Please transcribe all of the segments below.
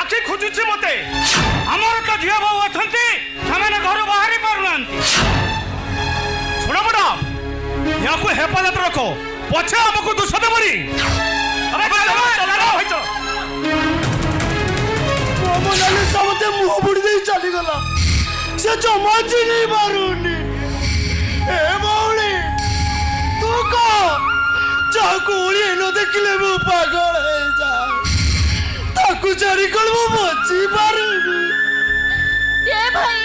आखि खोजुची मते हमर का झिया बाबू अछंती सामाने घर बाहरी पारुनांती सुनो मैडम याको हेफाजत रखो पछे हमको दुष्ट देबनी अबे चलो होई चलो मोनाली समते मुंह बुड़ी दे चली गला से जमा चिनी मारुनी ए मौली तू को जाको ओली न देखले मु पागल हे जाए ताकू चरी कल मु बची पारुनी ए भाई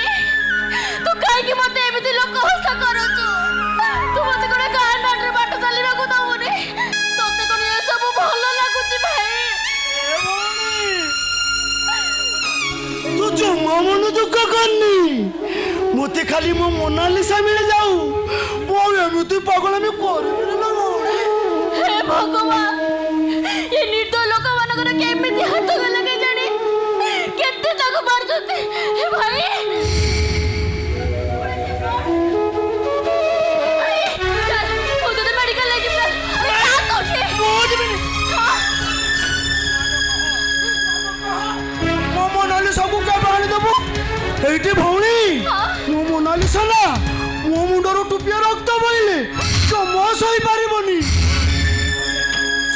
तू काहे कि मते एमिति लोक हसा करछु तू मते कोने गान नाटर बाट चली रखु दउनी तोते कोने ए सब भलो लागुची भाई ए मौली तू जो मन दुख करनी मते खाली मो मोनालिसा मिल जाऊ मो एमिति पागल में करबी ना मौली हे भगवान ये निर्दोष लोक मानकर केमिति हाथ लगे जानी केते ताको मार जते हे भाई चल ओ तो मेडिकल ले जा अरे का कोठे मोज में मो मोनालिसा को क्या बाणी देबो एठी भौणी मो मोनालिसा ना मो मुंडरो टुपिया रक्त बइले समस होई पारिबनी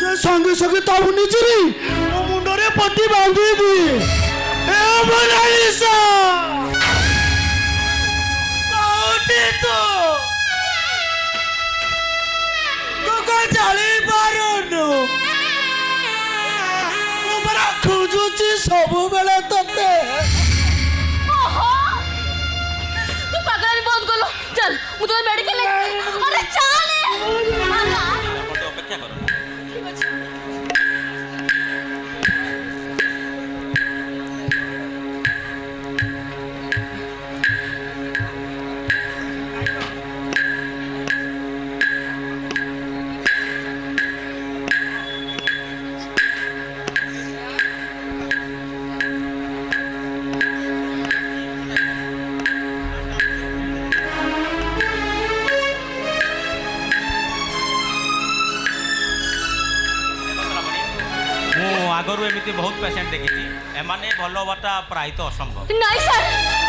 से संगे संगे ताबु निचिरी मो मुंडरे पट्टी बांधी दिए ए मोनालिसा काउटी तो का जाली पारोनो मो बरा खोजुची सब बेले तते ओहो तू पागल बंद कर लो चल मु तो मेडिकल ले अरे चल आला अपेक्षा करो ठीक अछि आगरू एमती बहुत पेसेंट देखी एमाने भल हवाटा प्राय तो असंभव नहीं सर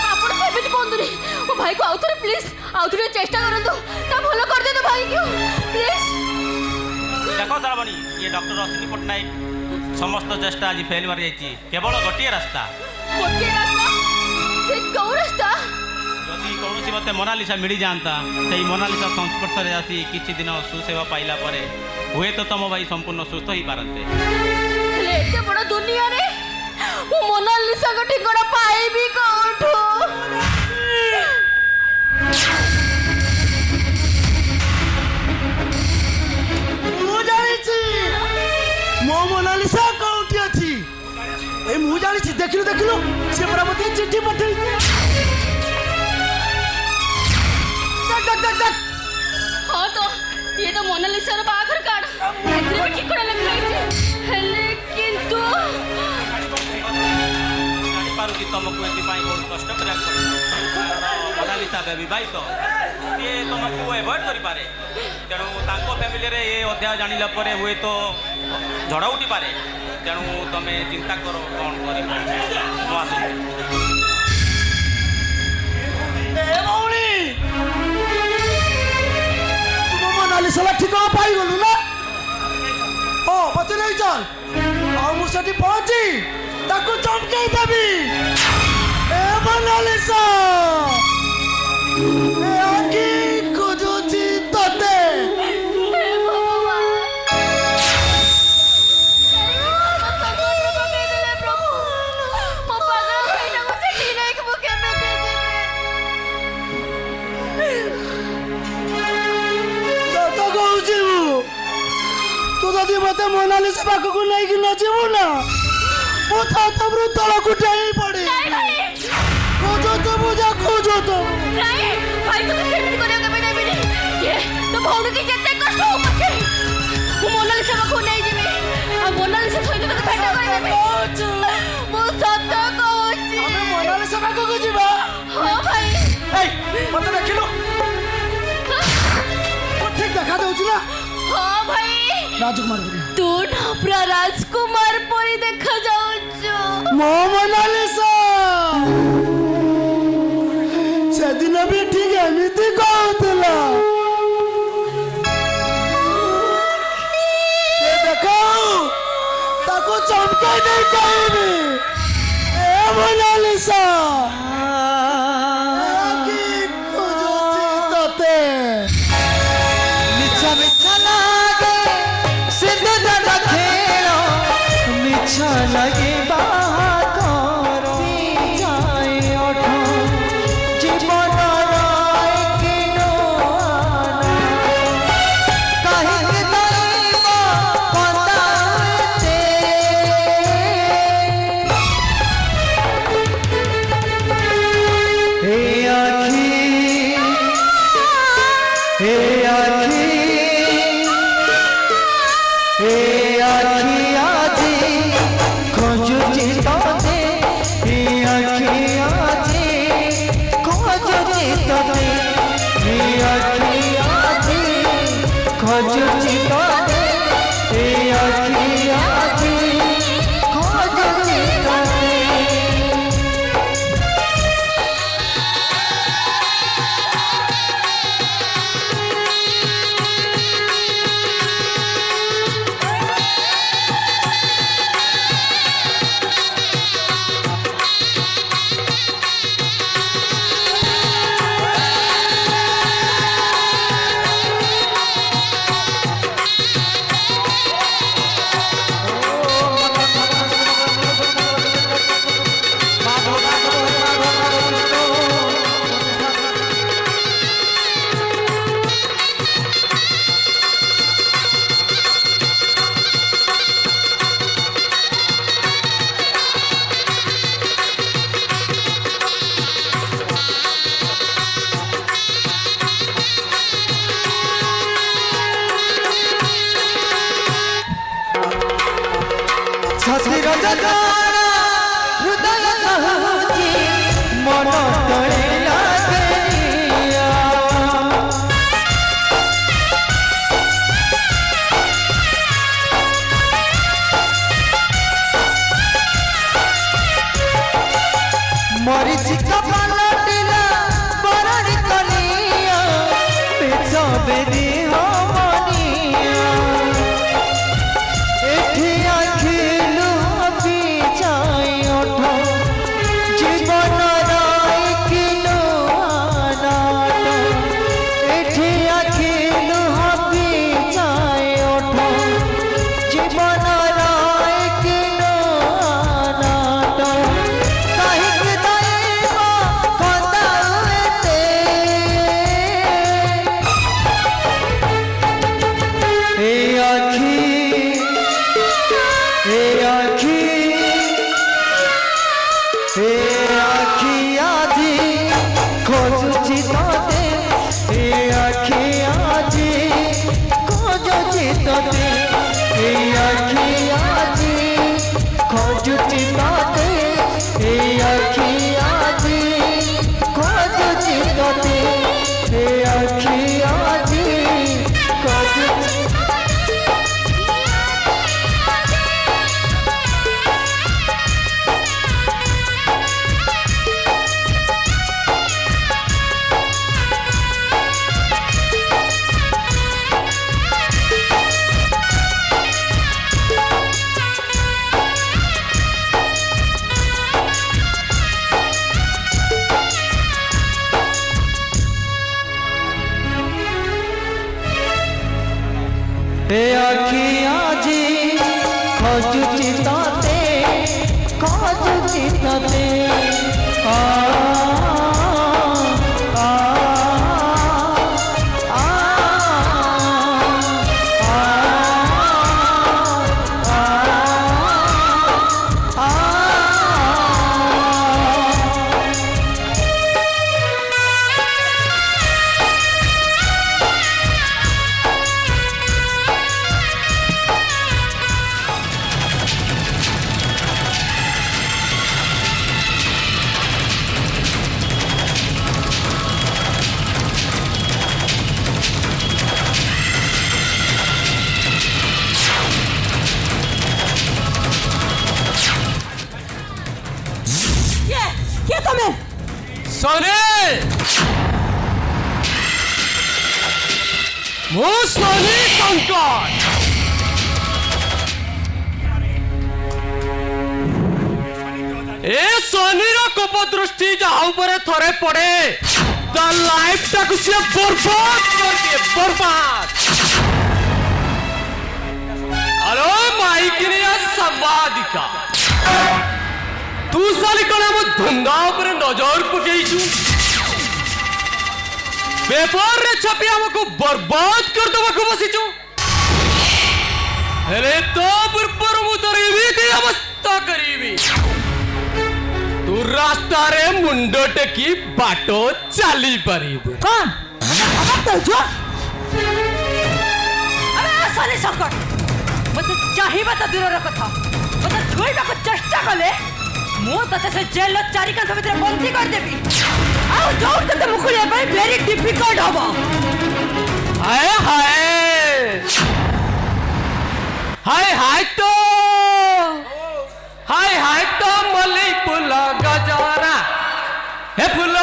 आपण सेमिति कोंदुनी ओ भाई को आउथरे प्लीज आउथरे चेष्टा करंदो ता भलो कर दे तो भाई क्यों प्लीज देखो ताराबणी ये डॉक्टर अश्विनी पट्टनायक समस्त चेष्टा आज फेल मारी जाइए केवल गोटे रास्ता गोटे रास्ता से कौ रास्ता जदि कौन मत मोनालिसा मिल जाता से मोनालिसा संस्पर्श में आसी किसी दिन सुसेवा पाइला परे हुए तो तुम भाई संपूर्ण सुस्थ हो पारते एते बड़ा दुनिया रे वो मोनालिसा का ठिकाना पाइबी कोठो मु जानी छी मो मोनालिसा कोठी अछि ए मु जानी छी देखिलु देखिलु से परा मते चिट्ठी पठै तक हाँ तो ये तो मोनालिसा रो बाखर कार्ड एथरे भी ठिकाना लिखा है लेकिन तो जापारुची तुमको ये बहुत कष्ट करा मोनालिसा विवाहित सी तुमको एवॉइड करें तेणु फैमिली रे ये अध्याय जानिला परे हुए तो झड़ उठी पारे तेणु तुम चिंता कर कौन कर मोनालिसा ठिकाना पाई गलु ना ओ पते नहीं चल आ मु सेठी पहुंची ताको चमके देबी ए मोनालिसा ए आकी खोजुची तते हे भगवान प्रभु मो पागल भाई ना मुझे ठीक है कि मुझे में दे तो कहूची मु तू जदि मते मोनालिसा पाखକୁ ନେଇକି न जीवु ना मु तबरु तळକୁ टेई पड़ी खोजो तो मुझे खोजो तो नहीं भाई तो सेमिति करियो के बेटा बेटी ये तो भौणी की जते कष्ट हो पछे मु मोनालिसा को नहीं जीवी आ मोनालिसा सहित तो भेट कर देबी मु सत्य कहूची हमें मोनालिसा पाखକୁ जीवा हां भाई ए मते देखिलो ओ ठीक देखा दउची ना हां भाई राजकुमार तू ना पूरा राजकुमार परी देखा जाउछु ମୋ ମୋନାଲିସା ସେଦିନ ବି ଠିକ ଏମିତି କହୁଥିଲା। ଦେଖ ତାକୁ ଚମକେଇ ଦେଇ କହିବି, ଏ ମୋନାଲିସା କି ଖୋଜୁଛି ତତେ। ମିଛ ମିଛ ଲାଗେ ସିନ୍ଦୁର ଖେଳ, ମିଛ ଲାଗେ ବାହାଘର ଯାଏ ଓଠ ଜୀବନର କି ନୂଆନା। କାହିଁକି ଦଇବ କନ୍ଦାତେ ଏ ଆଖି ଏ ଆଖି ଏ ଆଖି ଆଜି ଖୋଜୁଛି ତତେ, ଏ ଆଖି ଆଜି ଖୋଜୁଛି ତତେ, ଏ ଆଖି ଆଜି ଖୋଜୁଛି ତତେ, ଏ ଆଖି ଆଜି ଖୋଜୁଛି ତତେ। ଛାତିର ଯନ୍ତ୍ରଣା ହୃଦୟ ସହୁଛି, ମନ ତଳେ ଲାଗେ ନିଆଁ। ମରିଚି କପାଲଟିଲା ବରଣି କନିଆ, ପେଛ ବେଦି ହବନିଆ। ଏଠି ଆଖି ଲୁହ ପିଚାଇ ଓଠ ଜୀବନର କି ନୂଆନା। ଏଠି ଆଖି ଲୁହ ପିଚାଇ ଓଠ ଜୀବନର କି ନୂଆନା। କାହିଁକି ଦଇବ କନ୍ଦାତେ ଏ ଆଖି ଏ ଆଖି ଏ ଆଖି ଆଜି ଖୋଜୁଛି ତତେ, ଏ ଆଖି ଆଜି ଖୋଜୁଛି ତତେ, ଏ ଆଖି ଆଜି ଖୋଜୁଛି ତତେ, ଏ ଆଖି ଆଜି ଖୋଜୁଛି ତତେ, ଏ ଆଖି ଆଜି ଖୋଜୁଛି। ଏ ଆଖି ଆଜି ଖୋଜୁଛି ତତେ, ଖୋଜୁଛି ତତେ। ଆ ଆ ଆ ଆ ଆ ସନି ମୁଁ ସନି ଶଙ୍କର ए सोनीर कोप दृष्टि जहाँ ऊपर थरे पड़े ता लाइफ टाकु से बर्बाद कर दिए बर्बाद अरे माइकिनिया संवादिका तू साली कौन हम धंधा ऊपर नजर पकेइछु पेपर रे छपी हमको बर्बाद कर दबा को बसिछु अरे तो पर मु तोर एबी अवस्था करीबी तू रास्ता रे मुंड टेकी बाटो चली पारिबे कौन अब तो जो अरे साले संकट मते चाहिबा त दूर कथा मते छुईबा को चेष्टा कले मु तते से जेल 4 कांथ भीतर बंदी कर देबी आ जो तते मुखुलिया भाई वेरी डिफिकल्ट हबो हाय हाय तो मल्ली फूल गजरा हे फूल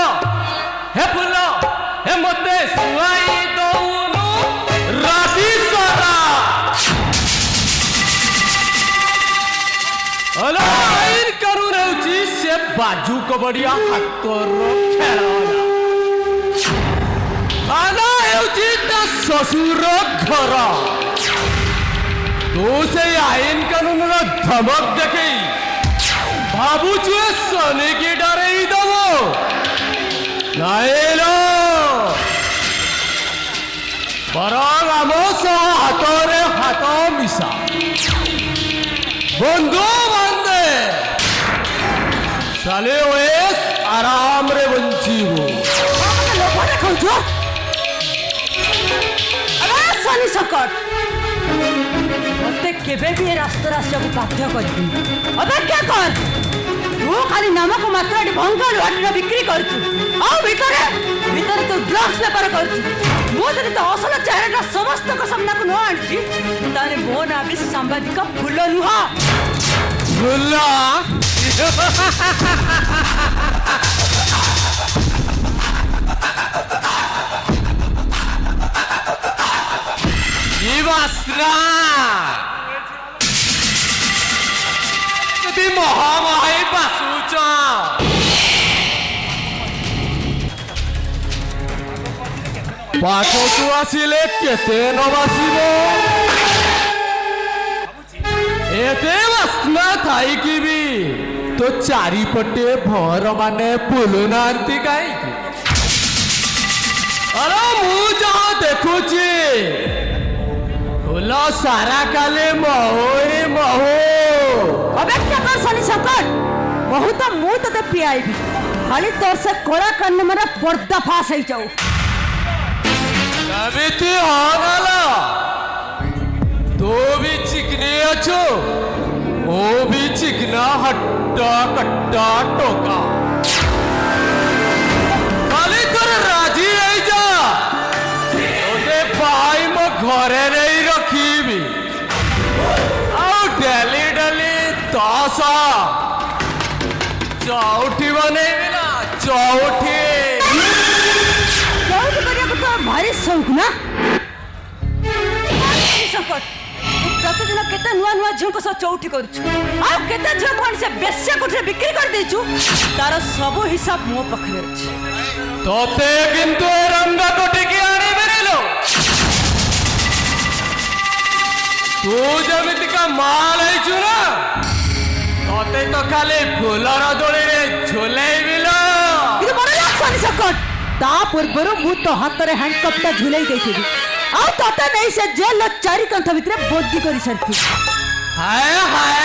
हे मते सुआई दउनु राधी सरा अला इन करू रहउची से बाजू कबड़िया हातर खेळला खाना हेउची ता ससुर घर तो से आईन कानून धमक देखी बाबू छुए सोने की डरे ही दबो नाइलो बरंग आमो सो हाथरे हाथ मिसा बंधु बांधे साले ओएस आराम रे बंचीबो लोग देखो जो अरे साले संकट मते केबे भी रास्ता को बाध्य करती अबे क्या कर तू खाली नमक मात्र भंगा लुहाटी बिक्री करछु आ भीतर तो ड्रग्स व्यापार करछु मो जदि तो असल चेहरा समस्त को सामना को न आंची ताने मो ना भी सांबादिक फुल नुहा फुल्ला जीवास्त्रा कति महामाही बासुच पाखकु आसिले केते न बासिब एते बास्ना थाई कि भी तो चारिपटे भर माने बुलुनांती काई अरे मु जहाँ देखुची फुल सारा काले महोई महो अबे क्या कर साली संकट बहुत मु तते पियाईबी खाली तोर से कोड़ा करने मेरा पर्दाफाश हो जाऊ कविती होगला तो भी चिकने अच्छो वो भी चिकना हट्टा कट्टा टोका खाली कर राजी रही जा ओते भाई मो घरे नहीं रखीबी आओ डेली डेली तासा चौठी बनेबी ना चौठी चौथ करिया को तो भारी शौक ना संकट प्रतिदिन केते नुआ नुआ झिउ को चौठी करछु आ केते झिउ कोन से बेस्या कोठे बिक्री कर देछु तार सब हिसाब मो पखरे अछि तोते किंतु ए रंगा कोठी की आनी बेरेलो तू जमिति का माल आइछु ना तोते तो खाली फुलर दोली रे झुलाई बिलो ಇದು ಬರಲ್ಲ ಸಾಲಿ ಸಂಕಟ್ ತಾ ಪೂರ್ವರು ಮು तो हाथ रे हैंडकप ता झुलाई देछि आ तोते नहीं से जेल 4 कांथ भितरे बोद्दी करी सरती हाय हाय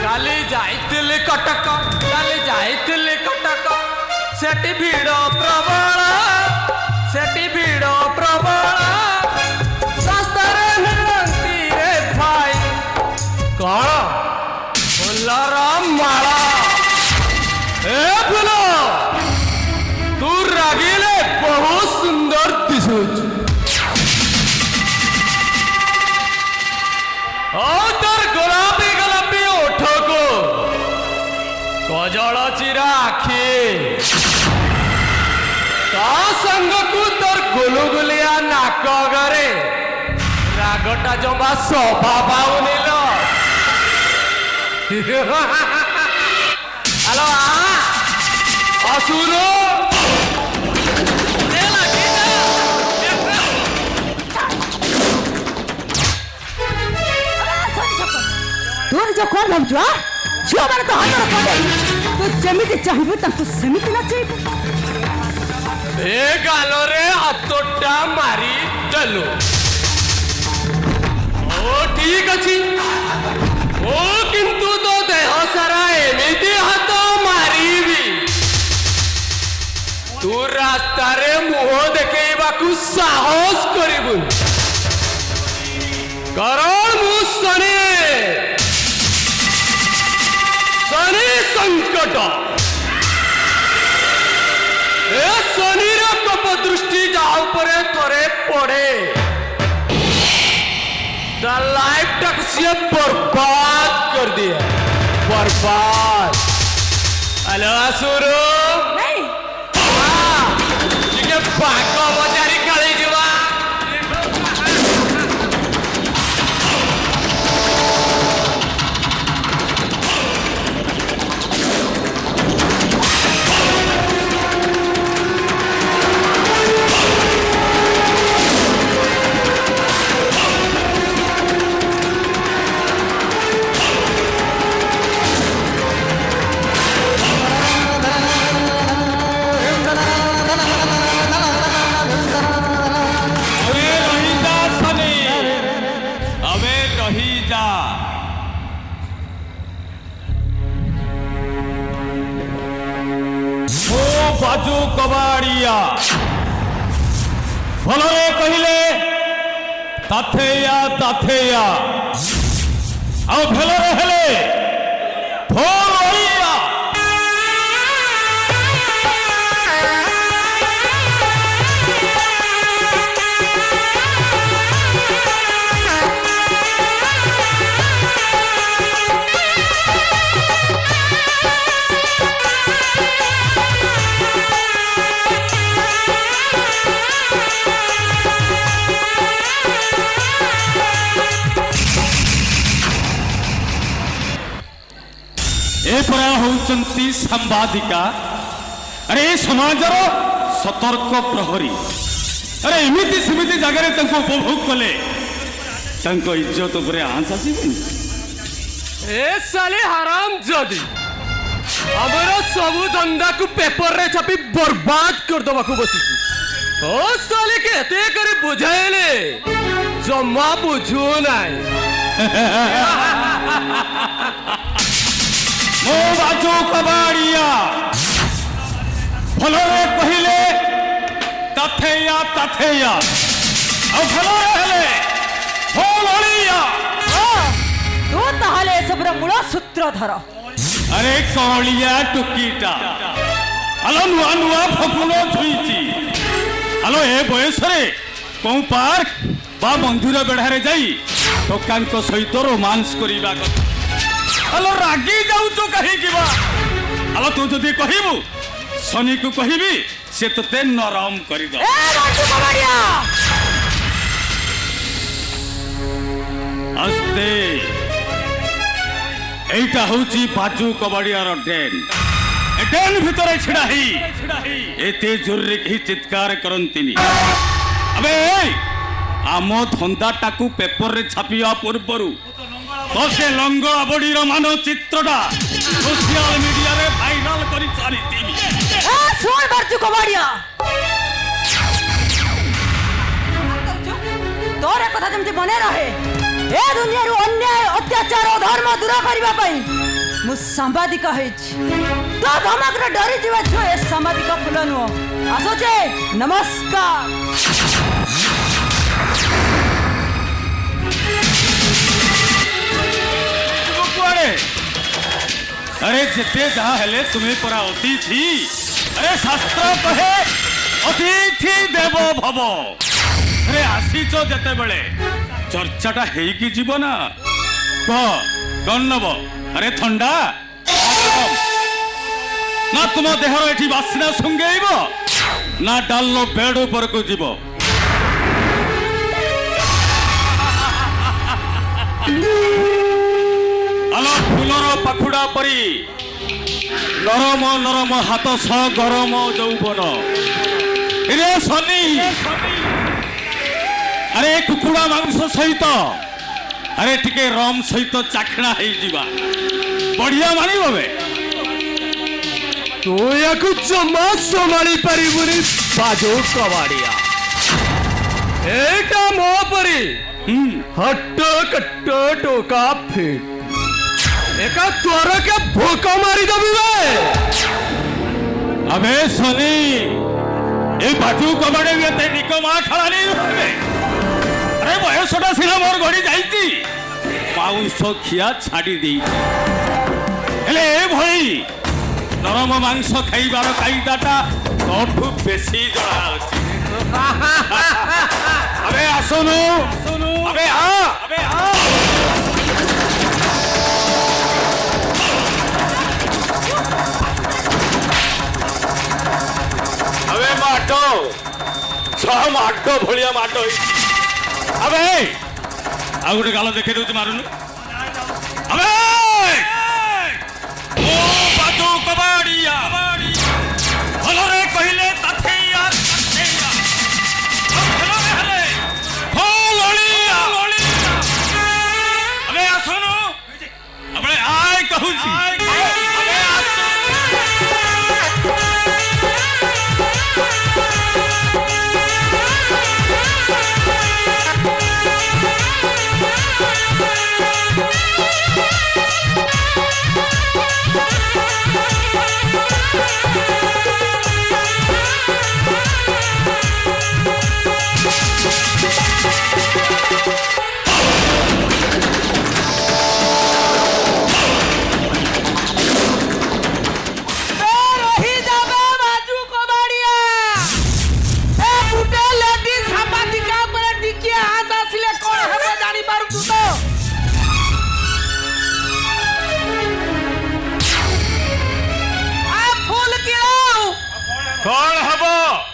काली जाइतिले कटक काली जाइतिले कटक सेठी भीड़ प्रबल सस्तारे मिलती रे भाई कौन फुलर माला ए फुल तू रागिले बहुत सुंदर दिसुच और गोलापी गोलापी ओठ को कजल चिरा গুলুগুলিয়া নাক গরে রাগটা জমা সভা পাউনি লো হ্যালো আসুন তোর যে কোন ভাবଛୁ ঝিଅ ମାନେ ତ ହାତର କଣ୍ଡେଇ ତୁ ଯେମିତି ଚାହିଁବୁ ତାଙ୍କୁ ସେମିତି ନାଚେଇବୁ ଏ ଗାଲରେ ହାତଟା ମାରି ଦେଲୁ ଓ ଠିକ ଅଛି ଓ କିନ୍ତୁ ତୋ ଦେହ ସାରା ଏମିତି ହାତ ମାରିବି ତୁ ରାସ୍ତାରେ ମୁହଁ ଦେଖେଇବାକୁ ସାହସ କରିବୁନି କାରଣ ମୁଁ ଶନି संकट ए शनिर कोप दृष्टि जहाँ ऊपर थोड़े पड़े द लाइफ टाक से बर्बाद कर दिया बर्बाद हेलो असुरु नहीं ଟିକେ ପାକ ବଜାରି ଖେଳି ଯିବା बाजू कबाड़िया भलरे कहले ताथेया ताथेया आ भेलरे हेले भोलरिया होउचंती सांबादिका अरे समाजर सतर्क प्रहरी अरे एमिति सेमिति जगह उपभोग कले इज्जत उपरे आंस आसीबनी ए साले हराम जदी हमरो सबु धंधा को पेपर रे छापी बर्बाद कर दबा को बसी ओ साले केते करे बुझाइले जम्मा बुझू नाई मो बाजू कबाड़िया भलरे कहले ताथेया ताथेया आ भलरे हेले भोलरिया ତୁ ତାହେଲେ ଏସବୁର ମୂଳ ସୂତ୍ରଧର अरे कौलिया टुकीटा आलो नुआ नुआ फकुलो छुईची आलो ए बयस रे कों पार्क बा मंदिर बेढ़ारे जाई टोकांक सहित रोमांस करिबा କଥା आलो रागी जाउचो कहि किबा आलो तू जदी कहिबु शनि को कहिबी से तते नरम करि दो ଏ ବାଜୁ କବାଡ଼ିଆ आस्ते एटा होची बाजू कबाड़ियार डेन ए डेन भितरे छिड़ा ही एते जोरे कहि चित्कार करंतिनी अबे आम धंदा टाकू पेपर रे छापिया पूर्वरु तो से लंगड़ा बॉडी रो मानचित्रटा सोशल मीडिया रे भाइराल करि चालितिनी ଏ ଶୁଣ ବାଜୁ କବାଡ଼ିଆ ତୋର କଥା ଯେମିତି ମନେ ରହେ ଏ ଦୁନିଆରୁ ଅନ୍ୟାୟ ଅତ୍ୟାଚାର ଓ ଧର୍ମ ଦୂର କରିବା ପାଇଁ ମୁଁ ସାମ୍ବାଦିକ ହେଇଛି ତ ଧମକରେ ଡରି ଯିବା ଛୁଆ ଏ ସାମ୍ବାଦିକ ଫୁଲ ନୁହଁ ଆସୁଛେ ନମସ୍କାର कुआड़े अरे जिते जहाँ हेले तुम्हें परा अतिथि अरे शास्त्र कहे अतिथि देवो भव अरे आसीच जेते बेले चर्चाटा हेकी जीव ना कौन नब अरे ठंडा ना तुम देहर एठी बासना सुंगेइब ନା ଡାଲର ବେଡ୍ ଉପରକୁ ଯିବ? ଆଲୋ ଫୁଲର ପାଖୁଡା ପରି ନରମ ନରମ ହାତ ସହ ଗରମ ଯୌବନ। ରେ ଶନି, ଆରେ କୁକୁଡ଼ା ମାଂସ ସହିତ ଆରେ ଟିକେ ରମ୍ ସହିତ ଚାଖଣା ହେଇଯିବା, ବଢିଆ ମାନିବ ବେ। ତୁ ୟାକୁ ଜମା ସମ୍ଭାଳି ପାରିବୁନି ବାଜୁ କବାଡ଼ିଆ। ଏଇଟା ମୋ ପରି ହଟ କଟ ଟୋକା ଫିଟ୍। ଏକା ତ୍ୱରକେ ଭୋକ ମାରିଦେବି ବେ। अबे सोनी, ये बाजू कबाड़े भी ते निको मां खड़ा नहीं हुए। अरे बयसटा सिना मोर गड़ी जाईती, मांस खिया छाड़ी दी। हेले ए भाई, नरम मांस खाइबार कायदाटा तोठू बेसी जणा अछि। अबे आसनु, अबे आ। अबे माटो छह माटो भलिया माटो अबे आ गोटे गाल देखे दउछ मारुनु। अबे ओ बाजू कबाड़िया भलरे कहिले ताथेया भलरे हले भललिया। अबे आसनु, अबे आय कहूची।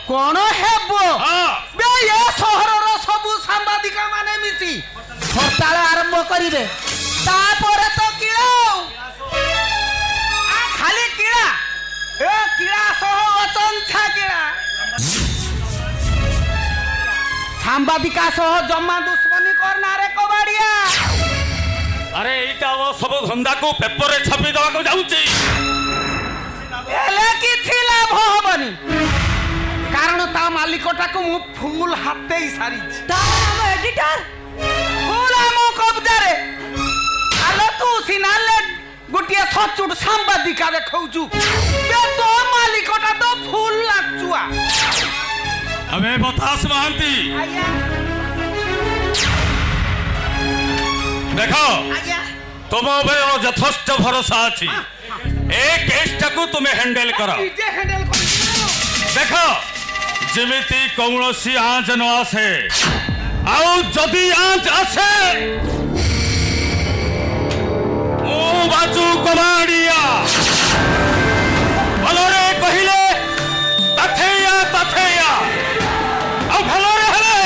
कौन हेब बे ये सहरर सबु सांबादिक माने मिसी हड़ताल आरंभ करिवे। तापरे तो किळा आ खाली किळा ए किळा सह अचंछा किळा सांबादिका सह जम्मा दुश्मनी करना रे कबाड़िया। अरे एटा वो सब धंदा को पेपर रे छापी दवा को जाउची। एले किछि लाभ होबनी, कारण ता मालिकटा को मु फूल हाते ही सारी तार नाम एडिटर फूल मो कब्जा रे। आलो तू सिनाले गुटिया सचुट सांबादिका देखौचु बे तो मालिकटा तो फूल लाचुआ। अबे बतास महांती आया देखो आया तुम यथेष्ट भरोसा अच्छी। ए केसटा को तुम्हें हैंडल करो। जे हैंडल कर देखो जेमिति कौनसी आँच न आसे, आउ जदि आँच आसे मु बाजू कबाड़िया भलरे कहिले तथेया तथेया आउ भलरे हेले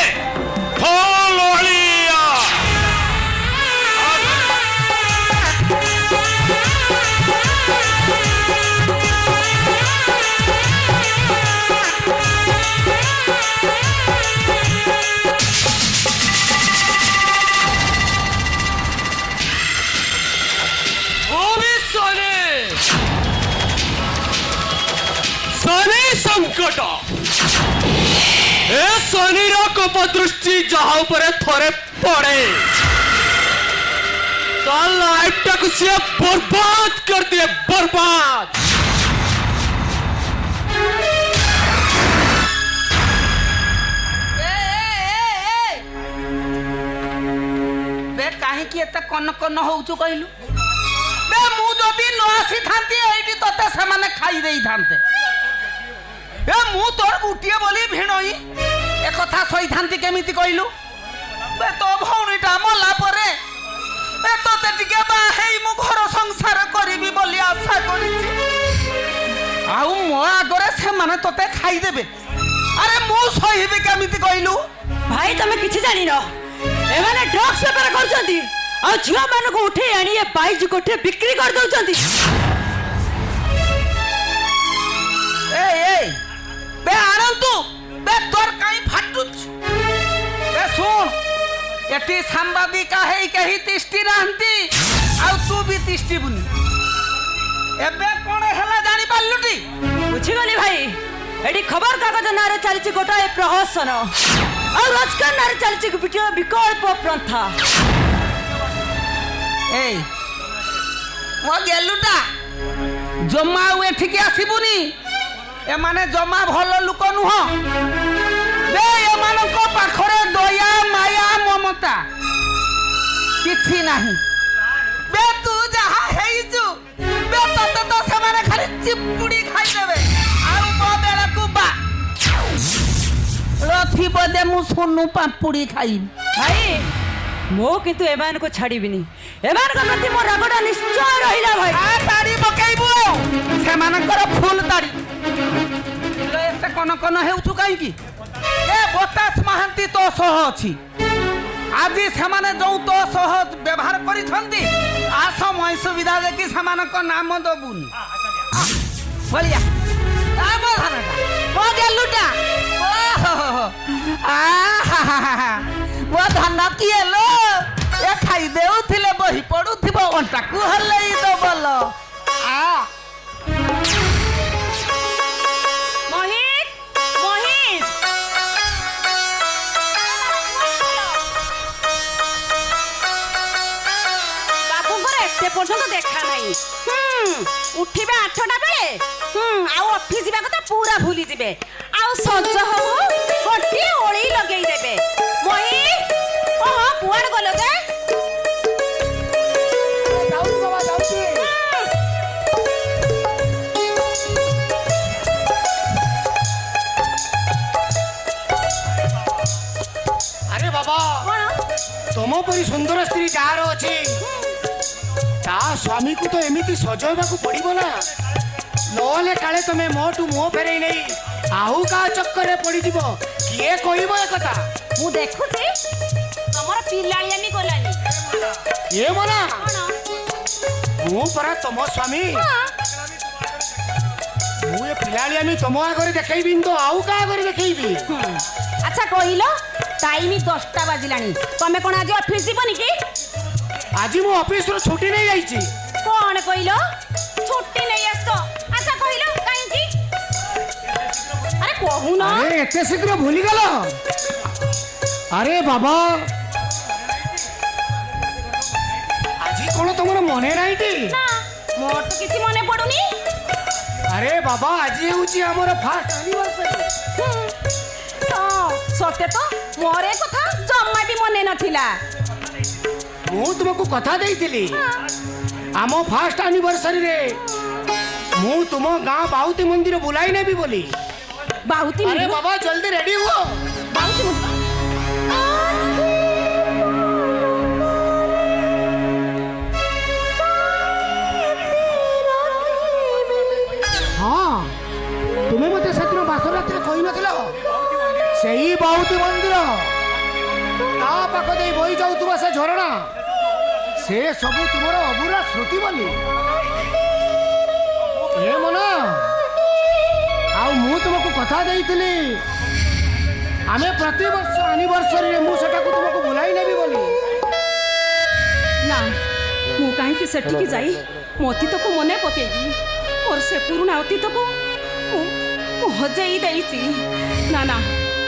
भललिया। संकट ए शनिर कोप दृष्टि जहा उपरे थरे पड़े तो लाइफ टाक से बर्बाद कर दिए, बर्बाद। बे काहे कि एते कन कन होउचु कहलु बे मु जदी न आसी थांती एठी तते समान खाई देई थांते। ए मु तोर गुटिए बोली भिणई ए कथा सही थांती केमिति कहलु बे तो भौणीटा मला परे ए तते टिके बा हेई मु घर संसार करिबी बोली आशा करिछि। आउ मो आगरे से माने तते खाई देबे আরে মু সহিবি কেমিতি কইলু ভাই তুমি কিছু জানি ন এমানে ড্রগস বেপার করছন্তি আর ঝিও মানকু উঠে আনি এ বাইজ কোঠে বিক্রি করে দউছন্তি এই এই বে আনন্তু বে তোর কাই ফাটুছ বে শুন এটি সাংবাদিকা হেই কেহি তিষ্টি নাহান্তি আর তু বি তিষ্টি বুনি এবে কোন হেলা জানি পারলুটি বুঝিগলি ভাই এটি খবর কাগজ নারে চালিছি গোটাଏ প্রহসন আর রোজকার নারে চালিছি বিকল্প পন্থা এই ও গেলুটা জমা ଆଉ ଏଠିକି ଆସିବୁନି ଏମାନେ ଜମା ଭଲ ଲୋକ ନୁହଁ ବେ ଏମାନଙ୍କ ପାଖରେ ଦୟା ମାୟା ମମତା କିଛି ନାହିଁ ବେ ତୁ ଯାହା ହେଇଛୁ ବେ ତତେ ତ ସେମାନେ ଖାଲି ଚିପୁଡ଼ି ଖାଇଦେବେ ଆଉ ମୋ ବେଳକୁ ବା ରଥିବ ଦେ ମୁଁ ସୁନୁ ପାମ୍ପୁଡ଼ି ଖାଇବି ଭାଇ ମୁଁ କିନ୍ତୁ ଏମାନଙ୍କୁ ଛାଡ଼ିବିନି ଏମାନଙ୍କ ପ୍ରତି ମୋ ରାଗଟା ନିଶ୍ଚୟ ରହିଲା ଭାଇ ତାଡ଼ି ପକେଇବୁ ସେମାନଙ୍କର ଫୁଲ ତାଡ଼ି ଏତେ କନ କନ ହେଉଛୁ କାହିଁକି ଏ ବତାସ ମହାନ୍ତି ତୋ ସହ ଅଛି ଆଜି ସେମାନେ ଯୋଉ ତୋ ସହ ବ୍ୟବହାର କରିଛନ୍ତି ଆ ସମୟ ସୁବିଧା ଦେଖି ସେମାନଙ୍କ ନାମ ଦବୁନି ବଳିଆ ଆମ ଧାନଟା ମୋ ଗେଲୁଟା ମୋ ଧାନ କିଏ ଲୋ ଏ ଖାଇ ଦେଉଥିଲେ ବହି ପଡୁଥିବ ଅଣ୍ଟାକୁ ହଲେଇ ଦବଲ ଆ পর্যন্ত দেখা নাই উঠিবে 8টা বেলে আউ অফিস যা কথা পুরা ভুলি যাবে আউ সঞ্জ হব গটি ওড়ি লগাই দেবে মহি ও কুয়াড় গল গে যাଉଛି বাবা যাଉଛି আরে বাবা ତମ ପରି ସୁନ୍ଦର ସ୍ତ୍ରୀ ଯାହାର ଅଛି ତା ସ୍ୱାମୀକୁ ତ ଏମିତି ସଜେଇବାକୁ ପଡ଼ିବ ନା ନହେଲେ କାଳେ ତମେ ମୋଠୁ ମୁହଁ ଫେରେଇ ନେଇ ଆଉ କାହା ଚକ୍କରରେ ପଡ଼ିଯିବ କିଏ କହିବ ଏ କଥା ମୁଁ ଦେଖୁଛି ତମର ପିଲାଳିଆମି ଗଲାନି ଏ ମନା ମୁଁ ପରା ତମ ସ୍ୱାମୀ ମୁଁ ଏ ପିଲାଳିଆମି ତମ ଆଗରେ ଦେଖେଇବିନି ତ ଆଉ କାହା ଆଗରେ ଦେଖେଇବି আচ্ছা কহিল টাইম 10টা বাজিলানি তুমি কোন আজ অফিস যাবনি কি ଆଜି ମୁଁ ଅଫିସରୁ ଛୁଟି ନେଇ ଯାଇଛି কোন কইল ছুটি নেই আসতো আচ্ছা কহিল কাইকি আরে কহুন আরে এতে শীঘ্র ভুলি গেল আরে বাবা আজি কোন তোমার মনে নাইটি না মোর তো কিছু মনে পড়ুনি আরে বাবা আজি হচ্ছে আমার ফার্স্ট অ্যানিভার্সারি সত্যি তো মোরে কথা জম্মাটি মনে নথিলা ମୁଁ ତୁମକୁ କଥା ଦେଇଥିଲି ଆମ ଫାର୍ଷ୍ଟ ଆନିଭର୍ସରୀରେ ମୁଁ ତୁମ ଗାଁ ବାଉତି ମନ୍ଦିର ବୁଲାଇ ନେବି ବୋଲି বাহুতি আরে বাবা জলদি রেডি হুও বাহুতি ହଁ ତୁମେ ମୋତେ ସେଦିନ ବାସରାତ୍ରିରେ କହିନଥିଲ ସେଇ ବାଉତି ମନ୍ଦିର ତା ପାଖ ଦେଇ ବହି ଯାଉଥିବା ସେ ଝରଣା ସେ ସବୁ ତୁମର ଅଭୁରା ସ୍ମୃତି ବୋଲି ଏ ମନ ଆଉ ମୁଁ ତୁମକୁ କଥା ଦେଇଥିଲି ଆମେ ପ୍ରତିବର୍ଷ ଆନିଭର୍ସରୀରେ ମୁଁ ସେଟାକୁ ତୁମକୁ ବୁଲାଇ ନେବି ବୋଲି না মু কাহিঁকি সেটিকি যাই মো অতীতକୁ মনে পকেইবি মোর সে পুরুনা অতীতକୁ মু হজেই দেইছি না না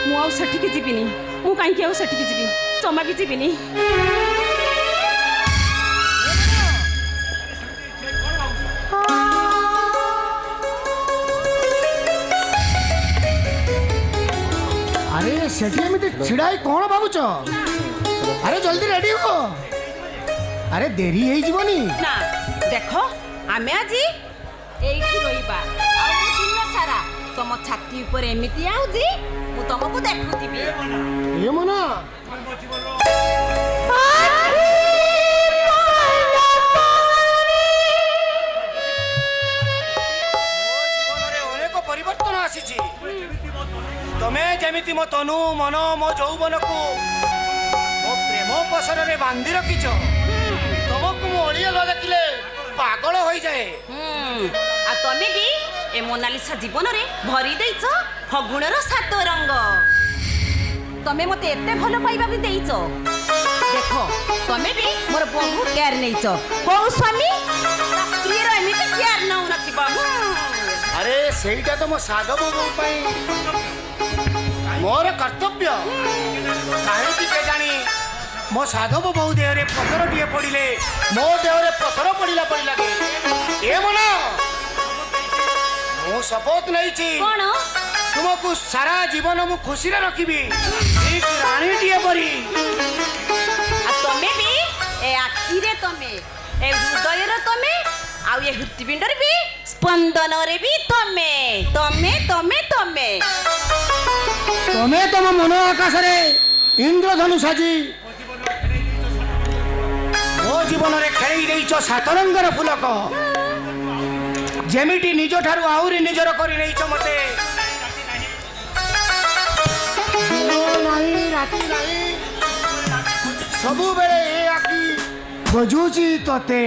মু আউ সেটিকি ଯିବିনি মু কাহিঁকি আউ সেটিকি ଯିବି জমা বি ଯିବିনি আরে সেটি এমিতি ছিড়াই কোন ভাবুছ আরে জলদি রেডি হো আরে দেরি হয়ে যাবনি না দেখো আমি আজি এইটি রইবা আর দিন সারা তোম ছাতি উপরে এমিতি আউজি মু তোমাকে দেখুথিবি এ মনা পরিবর্তন আসিছি ତମେ ଯେମିତି ମୋ ତନୁ ମନ ମୋ ଯୌବନକୁ ମୋ ପ୍ରେମ ପସରରେ ବାନ୍ଧି ରଖିଛ, ତମକୁ ମୁଁ ଅଳିଆ ନ ଦେଖିଲେ ପାଗଳ ହୋଇଯାଏ। ଆଉ ତମେ ବି ଏ ମୋନାଲିସା ଜୀବନରେ ଭରି ଦେଇଛ ଫଗୁଣର 7 ରଙ୍ଗ। ତମେ ମତେ ଏତେ ଭଲ ପାଇବା ବି ଦେଇଛ। ଦେଖ ତମେ ବି ମୋର ବହୁତ କେୟାର ନେଇଛ। କୋଉ ସ୍ୱାମୀ ତା ସ୍ତ୍ରୀର ଏମିତି କେୟାର ନଉନଥିବ। ଆରେ ସେଇଟା ତ ମୋ ସାଧବ ବୋହୂ ପାଇଁ ମୋର କର୍ତ୍ତବ୍ୟ। କାହିଁକି କେଜାଣି ମୋ ସାଧବ ବୋହୂ ଦେହରେ ପଥରଟିଏ ପଡ଼ିଲେ ମୋ ଦେହରେ ପଥର ପଡ଼ିଲା ପରି ଲାଗେ। ଏ ମନ, ମୁଁ ଶପଥ ନେଇଛି କଣ? ତୁମକୁ ସାରା ଜୀବନ ମୁଁ ଖୁସିରେ ରଖିବି, ଠିକ୍ ରାଣୀଟିଏ ପରି। ଆଉ ତମେ ବି ଏ ଆଖିରେ ତମେ, ଏ ହୃଦୟରେ ତମେ, ଆଉ ଏ ହୃତ୍ପିଣ୍ଡରେ ବି, ସ୍ପନ୍ଦନରେ ବି ତମେ ତମେ ତମେ ତମେ ତମେ ତମ ମନ ଆକାଶରେ ଇନ୍ଦ୍ରଧନୁ ସାଜି ମୋ ଜୀବନରେ ଖେଳେଇ ଦେଇଛ 7 ରଙ୍ଗର ଫୁଲକ। ଯେମିତି ନିଜ ଠାରୁ ଆହୁରି ନିଜର କରି ନେଇଛ ମତେ। ଦିନ ନାହିଁ ରାତି ନାହିଁ, ସବୁବେଳେ ଏ ଆଖି ଖୋଜୁଛି ତତେ।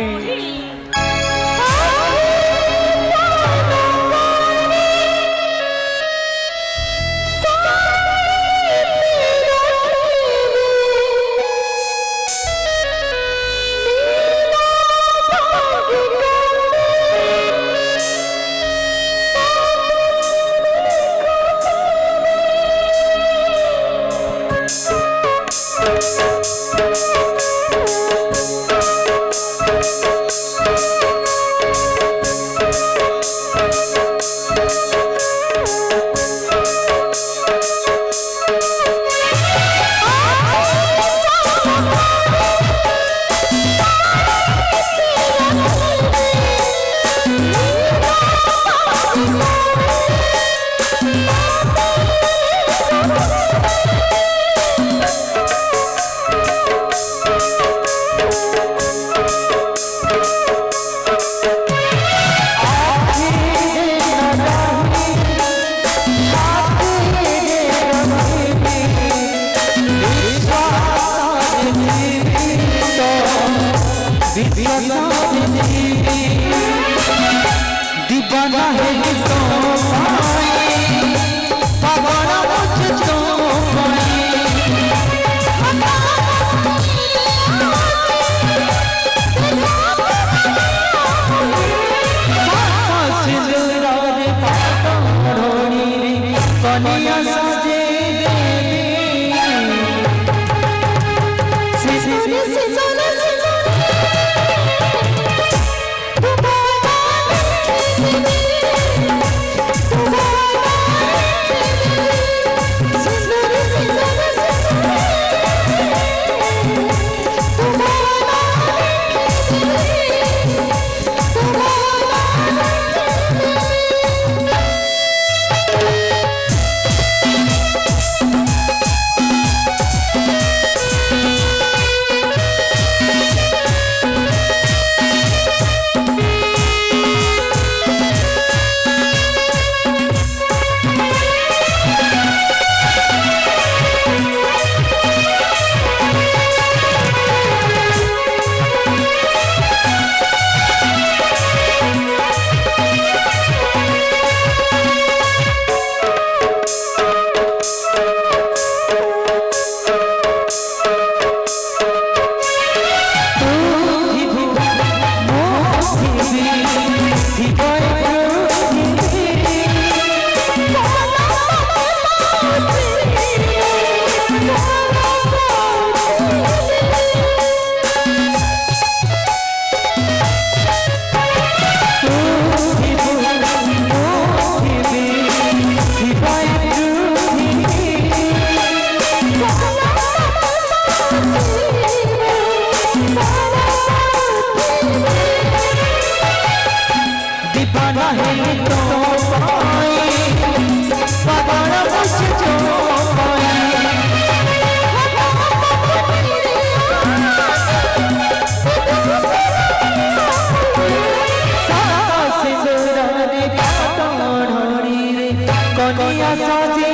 कनिया साजी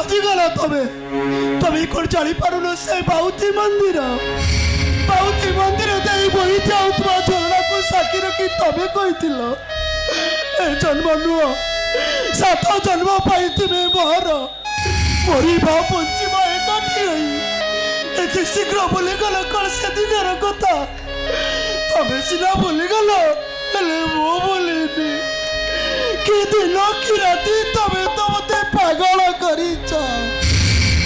ହଜିଗଲା ତମେ କ'ଣ ଜାଣିପାରୁନ ସେ ବାଉତି ମନ୍ଦିର ଦେଇ ବହି ଯାଉଥିବା ଝରଣାକୁ ସାକ୍ଷୀ ରଖି ତମେ କହିଥିଲ ଏ ଜନ୍ମ ନୁହଁ 7 ଜନ୍ମ ପାଇଥିବେ ମୋର ମରିବା ବଞ୍ଚିବା ଏକାଠି ହୋଇ ଏତେ ଶୀଘ୍ର ଭୁଲିଗଲ କ'ଣ ସେଦିନର କଥା ତମେ ସିନା ଭୁଲିଗଲ ହେଲେ ମୁଁ ଭୁଲିନି କି ଦିନ କି ରାତି ତମେ ତ ମତେ ପାଗଳ କରିଛ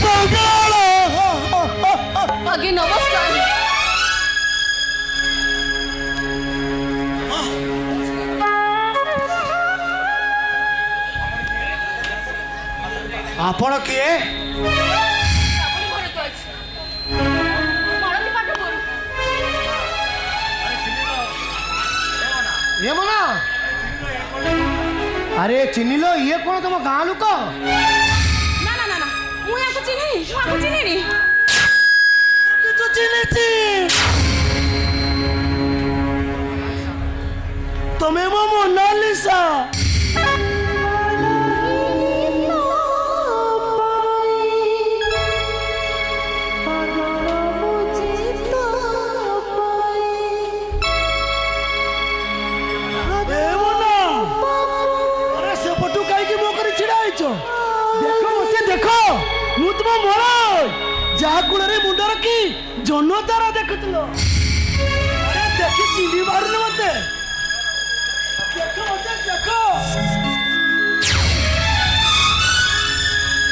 ପାଗଳ ଆଜ୍ଞା ନମସ୍କାର। ଆପଣ କିଏ আপনি ঘরে তো আছে মারতি পাঠ করু ଏ ମନା ଆରେ ଚିହ୍ନିଲ ଇଏ କ'ଣ ତମ ଗାଁ ଲୋକ না না না না মুই আকু চিনিনি ତୁ ଚିହ୍ନିଛି ତମେ ମୋ ମୋନାଲିସା देख मु तुम मोर जहा कूड़े मुंड रखी जन तारा देखुल देखी चिन्ह पारुन मत देख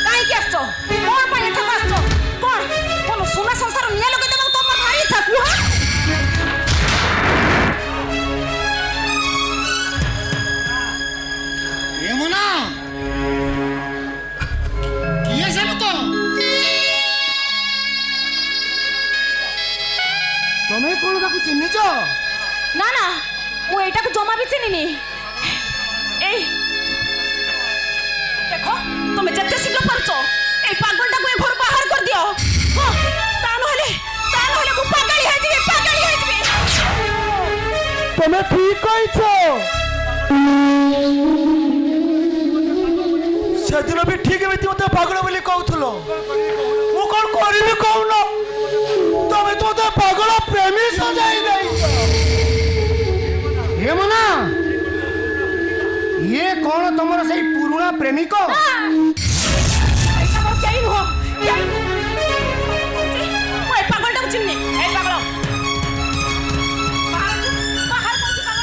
কাইকি আসছো মোর পাই এঠা আসছো কোন কোন সোনা সংসার নিয়া লগে দেব তোমার ভারী ইচ্ছা কুহ एमना किए से लोक तमे कोन ताकू चिन्हिच না না ও এটাকে জমা বি চিনিনি এই দেখো তুমি যেতে শীঘ্র পারছো এই পাগলটাকে এ ঘর বাহার করে দিও হ্যাঁ তা নহলে মু পাগলি হয়ে যাবে तमे ठीक कहिछ सेदिन भी ठीक एमती मत पागल बोली कहूल मु कौन करी कहून तमें तो मत पागल प्रेमी सजाई ये मना ये कौन तुम से पुराना प्रेमिक ऐसा मोर केई नुह वो ए पागलटाକୁ ଚିହ୍ନି এই পাগল বাহার করছি পাগল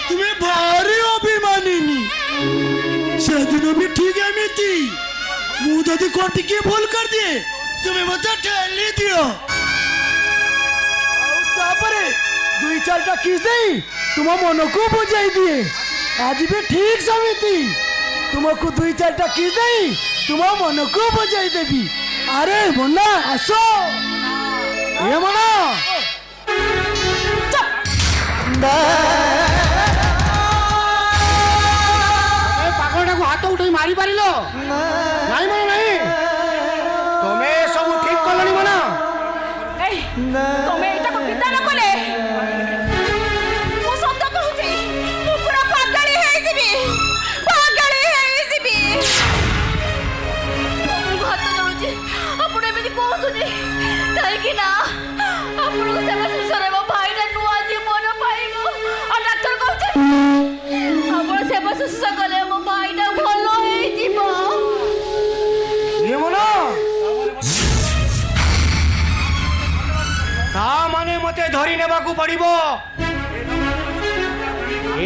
तुम्हें भारी अभिमानिनी सेदिन भी ठीक एमती मुझे कौन टिके भूल कर दिए तुम्हें मत ठेली दियो तापरे 2-4टा किस दे तुम मन को बुझाई दिए आज भी ठीक समिति तुमको 2-4टा किस दे तुम मन को बुझाई देवी अरे मुन्ना आसो ये मना पागलटा को हाथ उठाई मारी पारिल नहीं मन नहीं तुम्हें सब ठीक कलनी मना এই তুমি এটাকে বিদা না কলে মু সত্য কହୁছি মু পুরা পাগলি হই যাবি ଆପଣଙ୍କୁ ହାତ ଯୋଡୁଛି ଆପଣ ଏମିତି କହୁଛନ୍ତି କାହିଁକି ନା ଆପଣଙ୍କ ସେବା ଶେଷରେ ମୋ ଭାଇଟା ନୂଆ ଜୀବନ ପାଇବ ଆଉ ଡାକ୍ତର କହୁଛନ୍ତି ଆପଣ ସେବା ଶେଷ କଲେ ମୋ ଭାଇଟା ଭଲ ହେଇଯିବ। ये मना ता माने मते धरी नेबा को पड़िबो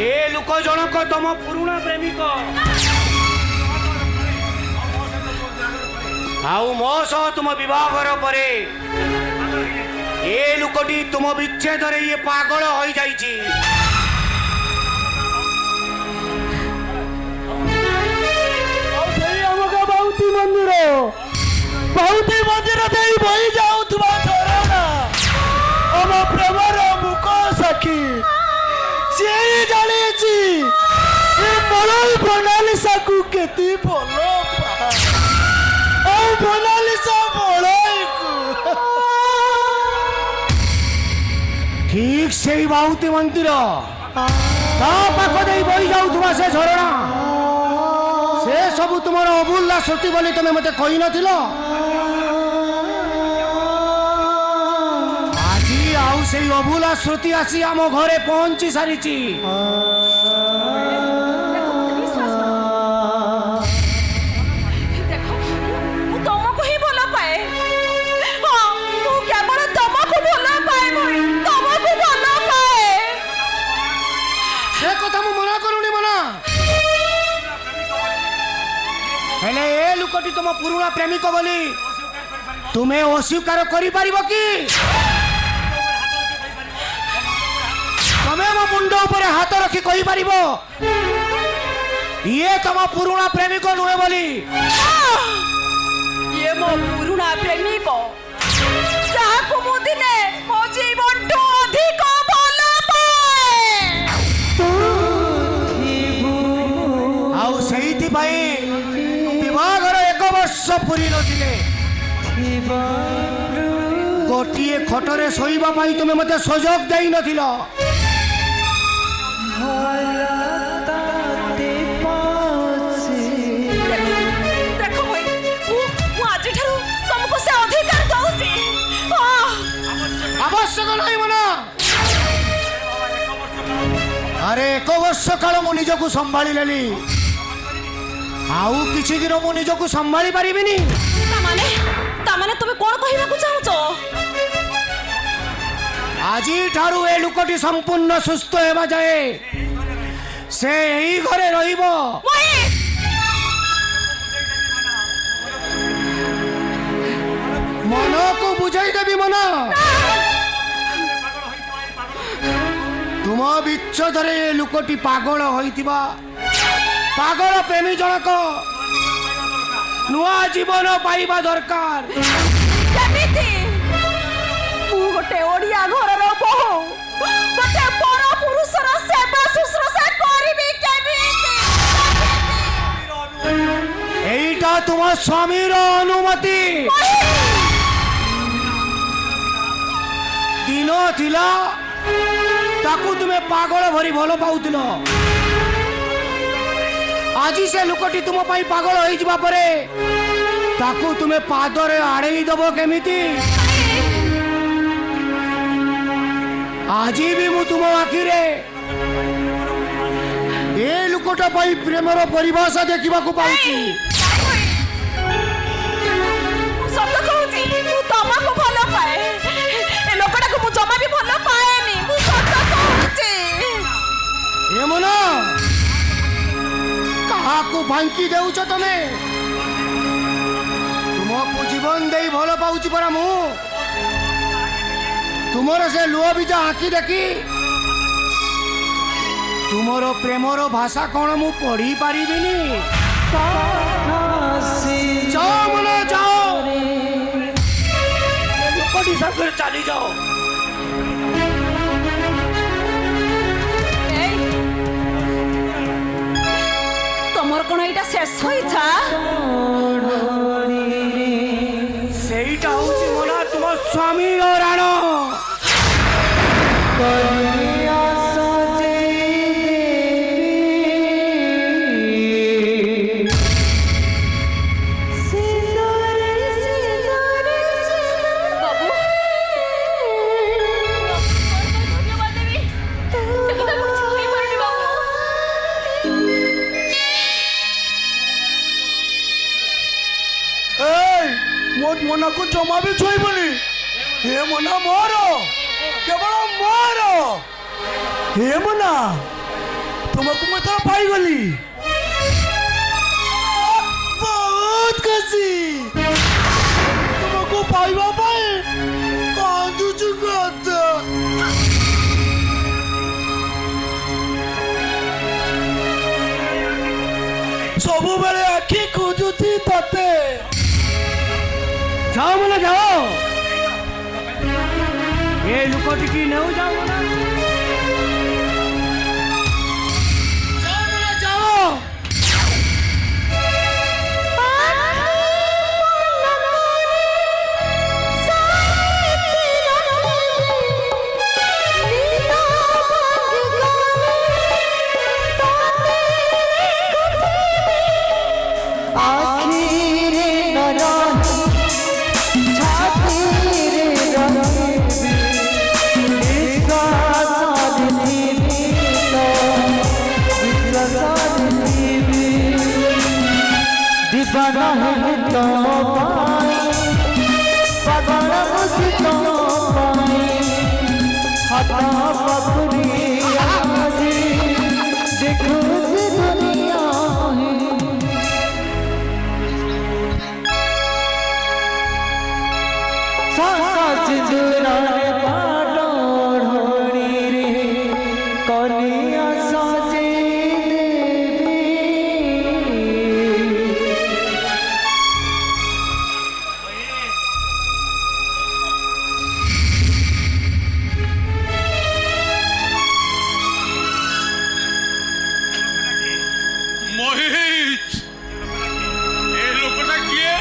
ए लोक जनक तम पुराना प्रेमिक आउ मो सह तुम विवाहर परे ए लोकटी तुम विच्छेद रे ये पागल होई जाईची बाउती मंदिर देई बही जाउथबा झरना हम प्रेमर मुख सखी से ही जानिची ବଳଇ ମୋନାଲିସାକୁ କେତେ ଭଲ ପାଏ ଆଉ ମୋନାଲିସା ବଳଇକୁ ଠିକ୍ ସେଇ ବାହୁତି ମନ୍ଦିର ତା ପାଖ ଦେଇ ବହି ଯାଉଥିବା ସେ ଝରଣା ସେ ସବୁ ତୁମର ଅଭୁଲା ସ୍ମୃତି ବୋଲି ତମେ ମତେ କହିନଥିଲ ଆଜି ଆଉ ସେଇ ଅଭୁଲା ସ୍ମୃତି ଆସି ଆମ ଘରେ ପହଞ୍ଚି ସାରିଛି ଦେଖ ମୁଁ ତମକୁ ହିଁ ଭଲ ପାଏ ହଁ ମୁଁ କେବଳ ତମକୁ ଭଲ ପାଏ ଭାଇ ତମକୁ ଭଲ ପାଏ ସେ କଥା ମୁଁ ମନା କରୁନି ମନା ହେଲେ ଏ ଲୋକଟି ତୁମ ପୁରୁଣା ପ୍ରେମିକ ବୋଲି ତୁମେ ଅସ୍ୱୀକାର କରିପାରିବ କି ତମେ ମୋ ମୁଣ୍ଡ ଉପରେ ହାତ ରଖି କହିପାରିବ ଇଏ ତମ ପୁରୁଣା ପ୍ରେମିକ ନୁହେଁ ବୋଲି ଇଏ ମୋ ପୁରୁଣା ପ୍ରେମିକ ଯାହାକୁ ମୁଁ ଦିନେ ମୋ ଜୀବନଠୁ ଅଧିକ ଭଲ ପାଏ ଆଉ ସେଇଥିପାଇଁ ବିବାହର 1 ବର୍ଷ ପୁରୀ ନଥିଲେ ଗୋଟିଏ ଖଟରେ ଶୋଇବା ପାଇଁ ତୁମେ ମତେ ସୁଯୋଗ ଦେଇନଥିଲ ଦେଖ ଭାଇ ମୁଁ ଆଜିଠାରୁ ତମକୁ ସେ ଅଧିକାର ଦଉଛି ଆବଶ୍ୟକ ନାହିଁ ମନା ଆରେ 1 ବର୍ଷ କାଳ ମୁଁ ନିଜକୁ ସମ୍ଭାଳିଲେନି ଆଉ କିଛି ଦିନ ମୁଁ ନିଜକୁ ସମ୍ଭାଳି ପାରିବିନି ତାମାନେ ତମେ କଣ କହିବାକୁ ଚାହୁଁଛ ଆଜିଠାରୁ ଏ ଲୋକଟି ସମ୍ପୂର୍ଣ୍ଣ ସୁସ୍ଥ ହେବା ଯାଏ ସେ ଏହି ଘରେ ରହିବ ମନକୁ ବୁଝାଇ ଦେବି ମନ ତୁମ ବିଚ୍ଛେଦରେ ଏ ଲୋକଟି ପାଗଳ ହୋଇଥିବା ପାଗଳ ପ୍ରେମୀ ଜଣକ ନୂଆ ଜୀବନ ପାଇବା ଦରକାର କେମିତି ମୁଁ ଗୋଟେ ଓଡ଼ିଆ ଘରର ବୋହୂ ଗୋଟେ ପର ପୁରୁଷର ସେବା ଶୁଶ୍ରୂଷା କରିବି କେମିତି এইটা তোমার স্বামীর অনুমতি দিন ଥିଲା তাকু তুমি পাগল ভরি ভাল পাউছিল আজি সে লোকটি তুম পাই পাগল হয়ে যাবা পরে তাকু তুমি পাদরে আড়েই দেব কেমিতি আজি বি মু তুম আখিরে এ লোকটা পাই প্রেমর পরিভাষা দেখিবাকু পাউছি সত্য কହୁଛି ମୁଁ ତମକୁ ଭଲ ପାଏ ଏ ଲୋକଟାକୁ ମୁଁ ଜମା ବି ଭଲ ପାଏନି ମୁଁ ସତ କହୁଛି এমন কাহাকু ভাঙ্কি দেউছ তুমি তুমকু জীবন দেই ভাল পাউছি পরা মু তুমর সে লুহ বিজা আঁকি দেখি তুমর প্রেমর ভাষা কোন মু পড়ি পারিবিনি যাও মনে যাও লোকটি সাথে চালি যাও ତମର କଣ ଏଇଟା ଶେଷ ଇଚ୍ଛା সেইটা হচ্ছে মনে তোমার স্বামীর রাণ বাবু ধন্যবাদ দেবী সে কথা কিছু কইপারিনি বাবু এই মোট মনকু জমা বি ছুইবনি হে মনা মোর কেবল মোর হে মনা তোমাকে মত পাইগলি বহুত খুশি তোমাকে পাইবা পাই কাঁদুছু কত ସବୁବେଳେ ଆଖି ଖୋଜୁଛି ତତେ যাও মানে যাও এই লোকটিকে নেও যাও মানে যাও नहीं तो पागल मुझे तो हाथा पकड़ी आज देखो से दुनिया है साका सिंदूरा रे पाडोड़ी रे कनिया साजे देवी मोहित ए लोकटा किए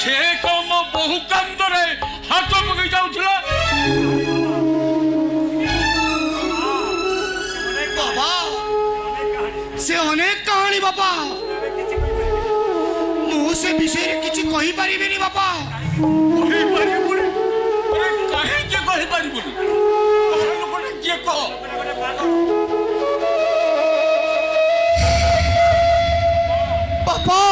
से कम बहु कांदरे हाथ पकई जाउथला बाबा से अनेक कहानी बाबा मु से विषय रे किछि कहि परिबेनी बाबा कहि परिबुनी अरे काहे के कहि परिबुनी लोकटा किए कह बाबा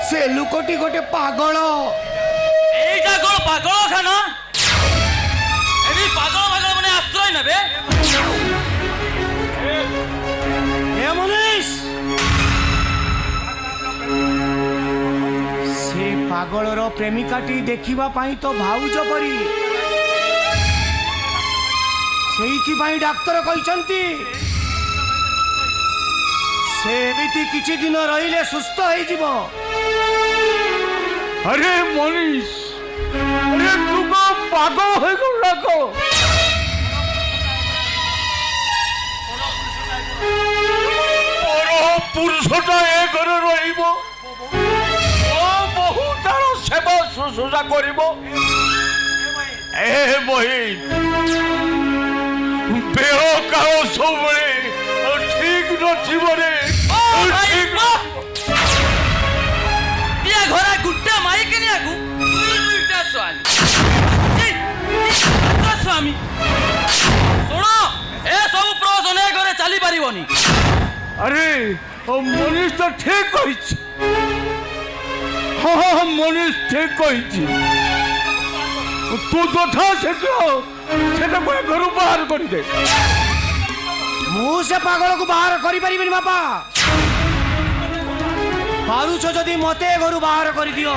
से लुकोटी गोटे पागल এইটা কোন পাগল খানা এনি পাগল পাগল মানে আশ্রয় নেবে हे मनीष से पागलर प्रेमिकाटी देखिबा पाई तो भाउज परी ସେଇଥିପାଇଁ ଡାକ୍ତର କହିଛନ୍ତି ସେ ଏମିତି କିଛି ଦିନ ରହିଲେ ସୁସ୍ଥ ହେଇଯିବ। अरे मनीष अरे तू को पागल हो गला को और पुरुषटा ए घरे रहिबो ओ बहु तार सेवा शुश्रूषा करिबो ए मोहित बेह काओ सबले ठीक नथिबो रे ठीक দিয়া ঘোড়া গুড্ডা মাইকে নিয়াকু দুইটা স্বামী স্বামী শোণ এ সবু প্রশ্ন এ ঘরে চালি পারিবনি अरे ओ मनीष तो ठीक कहिछि हाँ मनीष ठीक कहिछि तू तथा सेटा मैं घर बाहर कर दे ମୁଁ ସେ ପାଗଳକୁ ବାହାର କରିପାରିବିନି ବାପା। ପାରୁଛ ଯଦି ମତେ ଘରୁ ବାହାର କରିଦିଅ।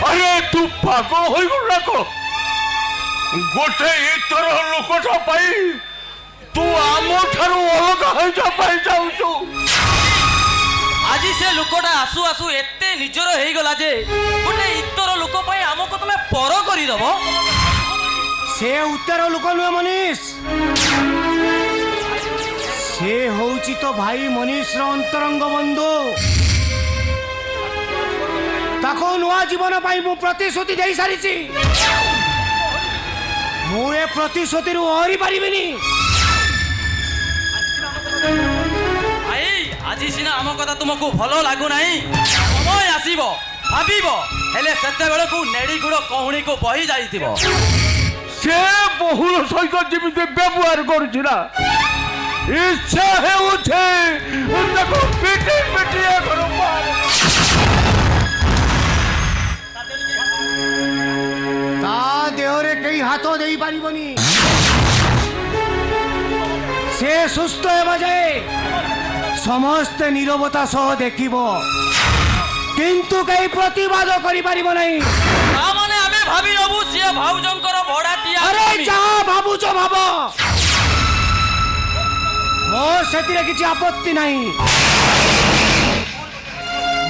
अरे तू पागल हो गला को गोटे इतर लोकटा पाई तू आम ठारू अलग हो जा पाई जाउछु আজি সে লোকটা আসু আসু এতে নিজর হয়ে গলা যে গোটে ইতর লোক পাই আমকু তুমি পর করি দব ସେ ଉତ୍ତର ଲୋକ ନୁହେଁ ମନୀଷ ସେ ହଉଛି ତ ଭାଇ ମନୀଷର ଅନ୍ତରଙ୍ଗ ବନ୍ଧୁ। ତାକୁ ନୂଆ ଜୀବନ ପାଇଁ ମୁଁ ପ୍ରତିଶ୍ରୁତି ଦେଇ ସାରିଛି। ମୁଁ ଏ ପ୍ରତିଶ୍ରୁତିରୁ ଓହରି ପାରିବିନି। ভাই আজি সিনা আম কথা তোমাকে ভালো লাগু নাই সময় আসিব ভাবিব হেলে সেতেবেলকু নেড়ি গুড় কহুণীকু বহি যাইতিব से बहुल सहित जीवित व्यवहार करुछि ना इच्छा हेउछे देखो पिटी पिटी घर ତା ଦେହରେ କେହି ହାତ ଦେଇ ପାରିବନି। ସେ ସୁସ୍ଥ ହେବା ଯାଏ ସମସ୍ତେ ନିରବତା ସହ ଦେଖିବ କିନ୍ତୁ କେହି ପ୍ରତିବାଦ କରିପାରିବ ନାହିଁ। ତା মানে আমি ভাবি নবু সিয়ে ভাউজঙ্কর ভড়াটিয়া আরে যাହା ଭାବୁଛ ଭାବ ମୋର ସେଥିରେ କିଛି ଆପତ୍ତି ନାହିଁ।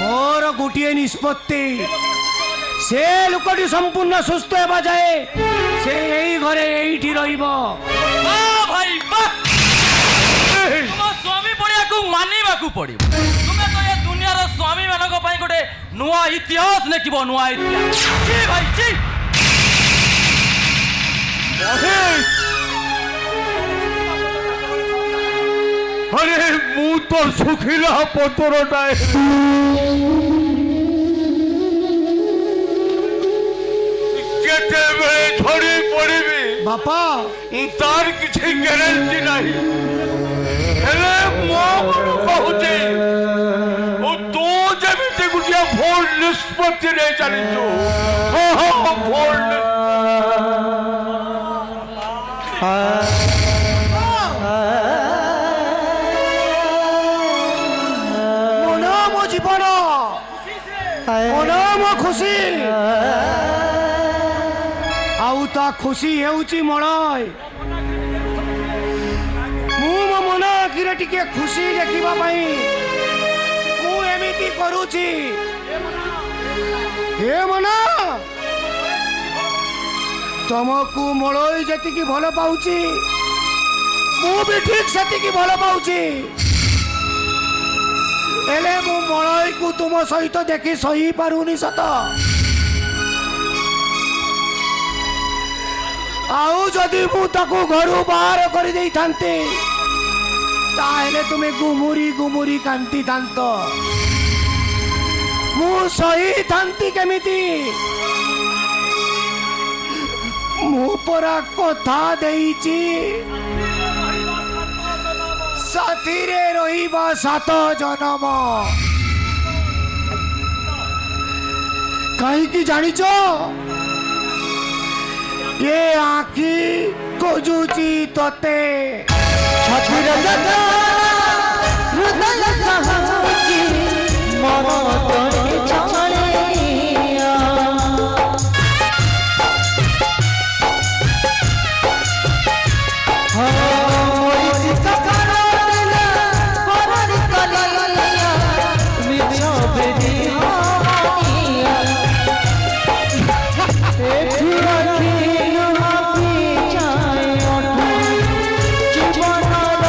ମୋର ଗୋଟିଏ ନିଷ୍ପତ୍ତି ସେ ଲୋକଟି ସମ୍ପୂର୍ଣ୍ଣ ସୁସ୍ଥ ହେବା ଯାଏ ସେ ଏଇ ଘରେ ଏଇଠି ରହିବ। ভাই বাহ তোমার স্বামী পড়িয়াকু মানিবাকু পড়িব তুমি তো এ দুনিয়ার স্বামী মানক পাই গোটে নূয়া ইতিহাস লেখিব নূয়া ইতিহাস জি ভাই জি अरे मु तो सुखिला पतरटा केते बेले झड़ी पड़िबी ବାପା ତାର କିଛି ଗ୍ୟାରେଣ୍ଟି ନାହିଁ ହେଲେ ମୋ ମନ କହୁଛି ତୁ ଯେମିତି ଗୋଟିଏ ଭୁଲ ନିଷ୍ପତ୍ତି ନେଇ ଚାଲିଛୁ ଭୁଲ ମନ ମୋ ଜୀବନ ମନ ମୋ ଖୁସି ଆଉ ତା ଖୁସି ହେଉଛି ମଳୟ ମୁଁ ମୋ ମନ ଆଖିରେ ଟିକେ ଖୁସି ଦେଖିବା ପାଇଁ ମୁଁ ଏମିତି କରୁଛି ହେ ମନ ତମକୁ ମଳୟ ଯେତିକି ଭଲ ପାଉଛି ମୁଁ ବି ଠିକ ସେତିକି ଭଲ ପାଉଛି ହେଲେ ମୁଁ ମଳୟକୁ ତୁମ ସହିତ ଦେଖି ସହି ପାରୁନି ସତ ଆଉ ଯଦି ମୁଁ ତାକୁ ଘରୁ ବାହାର କରିଦେଇଥାନ୍ତି ତାହେଲେ ତୁମେ ଗୁମୁରି ଗୁମୁରି କାନ୍ଦିଥାନ୍ତ ମୁଁ ସହିଥାନ୍ତି କେମିତି ମୁଁ ପରା କଥା ଦେଇଛି ସାଥିରେ ରହିବା 7 ଜନମ କାହିଁକି ଜାଣିଛ ये आँखी खोजुची तोते ଛାତିରେ ଯଥା ହୃଦୟ ସାହାଯ୍ୟ ମନ ତୋରେ ଛାଳିଆ ମୋରି ସକାଳ ଦିନ ପରରି କଲିଆ ମିଛ ବେଦି ହନିଆ ଏଠି ରଖିଲୁ ହାପି ଚାଏ ଅଠୁ ଜୀବନର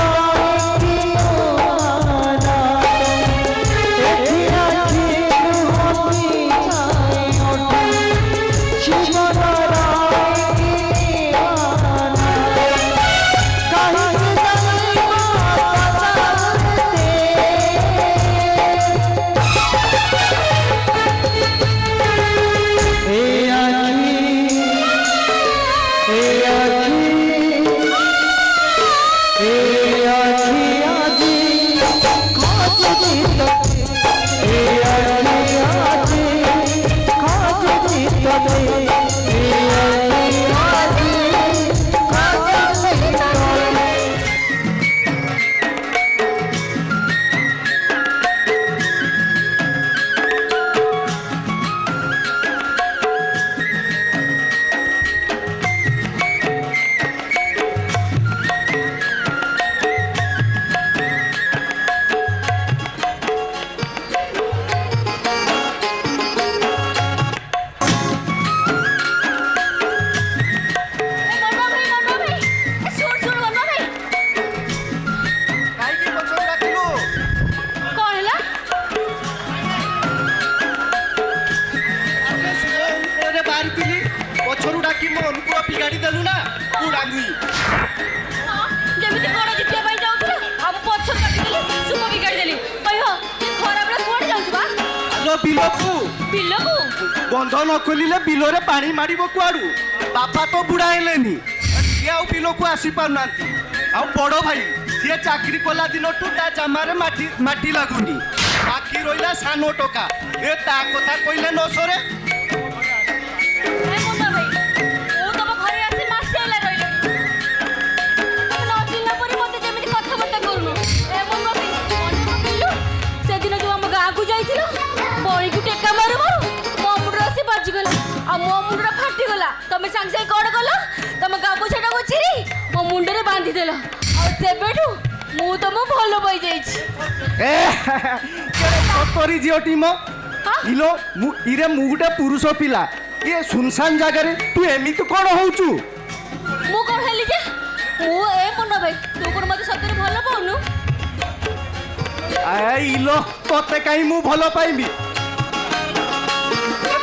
ଇତିହାସ ଏଠି ରଖିଲୁ ହାପି ଚାଏ ଅଠୁ ଜୀବନର बंध न खोलिले बिलरे पानी मारिबो कुआडू बापा तो बुढ़ा हेलेनी सी आउ बिल को आसी पारना आउ बड़ भाई सी चाकरी कला दिन ता जमारे माटी लगुनी बाकी रहा सान टका ए ता कथा कहले न सरे तमे सांग से कौन कल तुम गामुछाटा को चिरी मो मुंडे बांधी देल सेबेठू मु तुम भल पाई सतरी झीटी मो इलो इरे मु गोटे पुरुष पिला ये सुनसान जगह तू एमिति कौन होचु मु कौन हेली जे मु ए मुंडा भाई तू कोन मते सतरे भल पाउनु ए इलो तोते काई मु भल पाइबी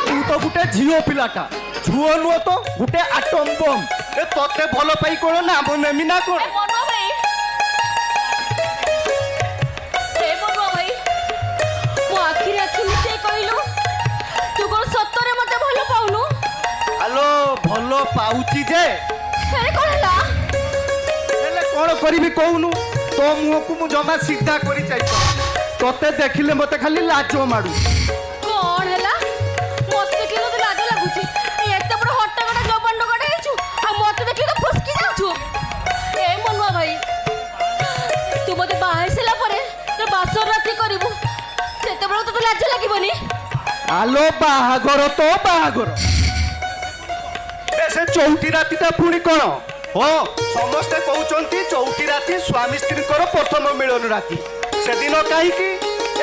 तू तो गोटे झीओ पिलाटा झुओ नुह तो गोटे आटम बम ए तोते भल पाई कोन ना नेमी ना कोन मनो भाई ए मनो भाई मो आखिर आखि मिसे कहिलु तू कोन सतरे मते भल पाउनु हेलो भल पाउची जे ଆରେ କ'ଣ ହେଲା? ହେଲେ କ'ଣ କରିବି କହୁନୁ? ତୋ ମୁହଁକୁ ମୁଁ ଜମା ସିଧା କରି ଚାହିଁଛି। ତତେ ଦେଖିଲେ ମତେ ଖାଲି ଲାଜ ମାଡୁ। କ'ଣ ହେଲା? ମତେ ଦେଖିଲେ ତତେ ଲାଜ ଲାଗୁଛି? ଏତେ ବଡ଼ ହଟ୍ଟାକଟା ଜବାନ ଡକାଟା ହେଇଛୁ ଆଉ ମତେ ଦେଖିଲେ ତ ଫୁସ୍କି ଯାଉଛୁ। ଏ ମନୁଆ ଭାଇ, ତୁ ମତେ ବାହା ହେଇସାରିଲା ପରେ ତୋ ବାସର ରାତି କରିବୁ, ସେତେବେଳେ ତତେ ଲାଜ ଲାଗିବନି? ଆଲୋ ବାହାଘର ତ ବାହାଘର, ସେ ଚଉଠି ରାତିଟା ପୁଣି କ'ଣ? ହଁ, ସମସ୍ତେ କହୁଛନ୍ତି ଚଉଠି ରାତି ସ୍ୱାମୀ ସ୍ତ୍ରୀଙ୍କର ପ୍ରଥମ ମିଳନ ରାତି। ସେଦିନ କାହିଁକି?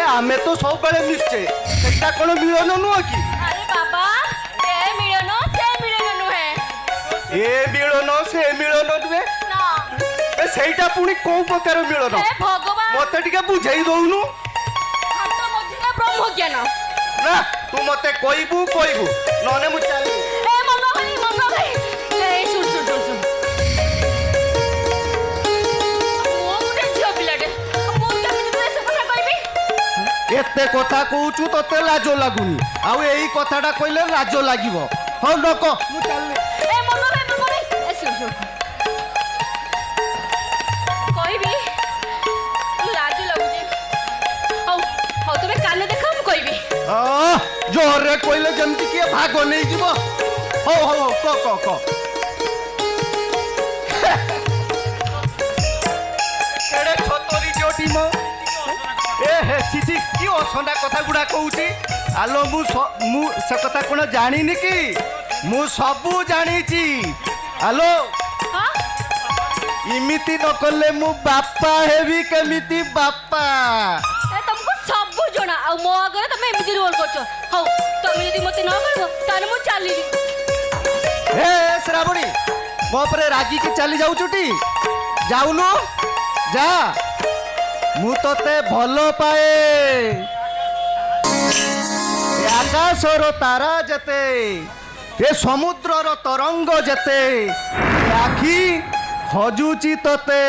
ଆମେ ତ ସବୁବେଳେ ମିଶଛେ, ସେଇଟା କ'ଣ ମିଳନ ନୁହଁ କି? ଆରେ ବାବା, ଏ ମିଳନ ସେ ମିଳନ ନୁହେଁ। ଏ ମିଳନ ସେ ମିଳନ ନୁହେଁ, ନା, ସେଇଟା ପୁଣି କୋଉ ପ୍ରକାର ମିଳନ? ହେ ଭଗବାନ, ମତେ ଟିକେ ବୁଝେଇ ଦଉନୁ। ହାତ ମଝିରେ ବ୍ରହ୍ମଜ୍ଞାନ। ନା, ତୁ ମତେ କହିବୁ ନହେଲେ ମୁଁ ଚାଲିବି। ଏ ମନୁଆ ଭାଇ, ଏ ଶୁଣ। ମୁଁ ଗୋଟେ ଝିଅ ପିଲାଟେ, ମୁଁ କେମିତି ତତେ ଏସବୁ କଥା କହିବି? ଏତେ କଥା କହୁଛୁ ତତେ ଲାଜ ଲାଗୁନି, ଆଉ ଏଇ କଥାଟା କହିଲେ ଲାଜ ଲାଗିବ। ହଉ ନ କହ, ମୁଁ ଚାଲିଲି। ଏ ମନୁଆ ଭାଇ, ଏ ଶୁଣ। କହିବି, ଲାଜ ଲାଗୁଛି। ହଉ ତମେ କାନ ଦେଖ, ମୁଁ କହିବି। ଜୋରରେ କହିଲେ ଯେମିତି କିଏ ଭାଗ ନେଇଯିବ। ହଉ କହ। କେଡ଼େ ଛତରି ଯୋଟି ମୋ ଚିଠି କି ଅସଣ୍ଡା କଥା ଗୁଡା କହୁଛି। ଆଲୋ ମୁଁ ସେ କଥା କ'ଣ ଜାଣିନି କି? ମୁଁ ସବୁ ଜାଣିଛି। ଆଲୋ, ହଁ? ଇମିତି ନ କଲେ ମୁଁ ବାପା ହେବି କେମିତି ବାପା? ତମକୁ ସବୁ ଜଣା, ଆଉ ମୋ ଆଗରେ ତମେ ଏମିତି ରୋଲ କରୁଛ। ହଉ, ତମେ ଯଦି ମତେ ନ କହିବ ତାହେଲେ ମୁଁ ଚାଲିଲି। ହେ ଶ୍ରାବଣୀ, ମୋ ଉପରେ ରାଗିକି ଚାଲି ଯାଉଛୁଟି? ଯାଉନୁ, ଯା, ମୁଁ ତତେ ଭଲ ପାଏ। ଏ ଆକାଶର ତାରା ଯେତେ, ଏ ସମୁଦ୍ରର ତରଙ୍ଗ ଯେତେ, ଏ ଆଖି ଖୋଜୁଛି ତତେ।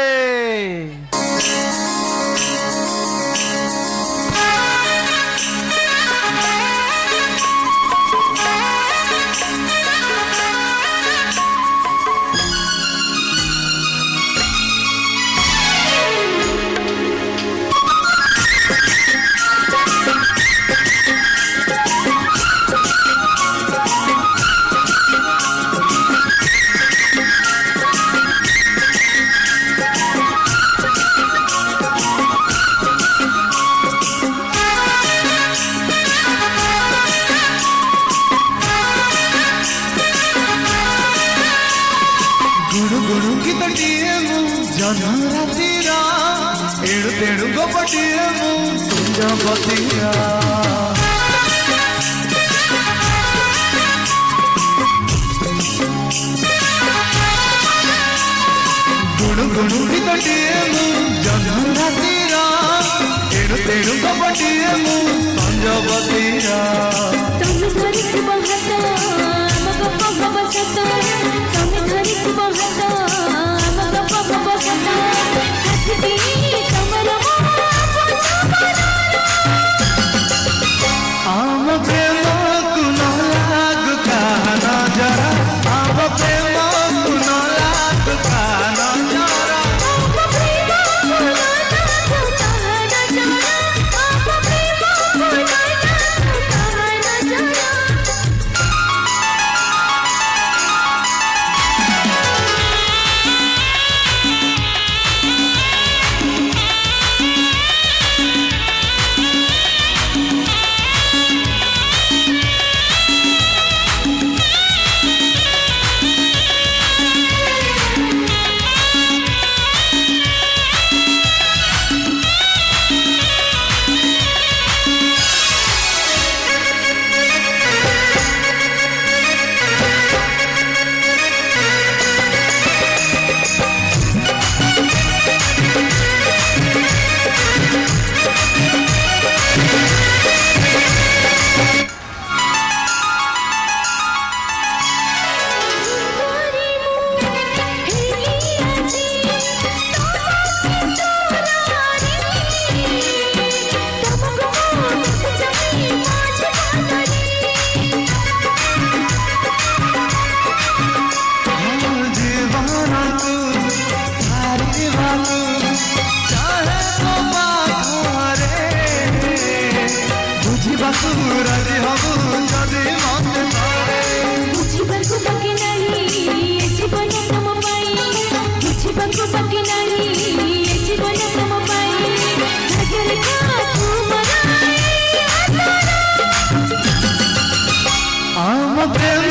प्रेम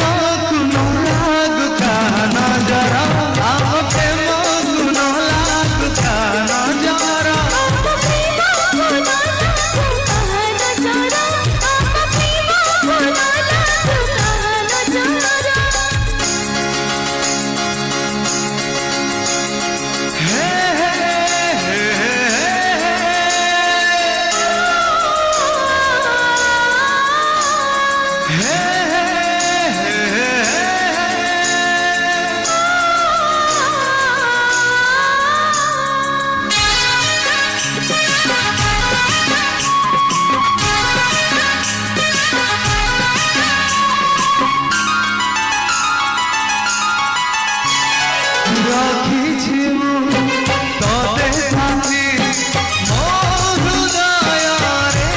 कुनो लागु का नजरा आम प्रेम कुनो लागु का नजरा রাখিছি মু তোতে সাথী মো হৃদয়রে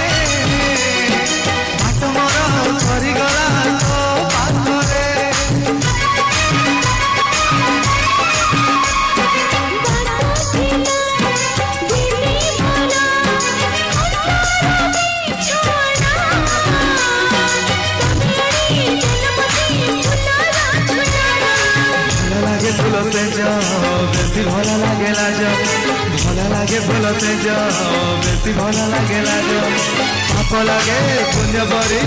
বাট মোর সরিগলা তো পাথরে ফুল সে বেশি ভাল লাগে লাজ ভাল লাগে ফুল সে বেশি ভাল লাগে লাজ পাপ লাগে পুণ্য পরি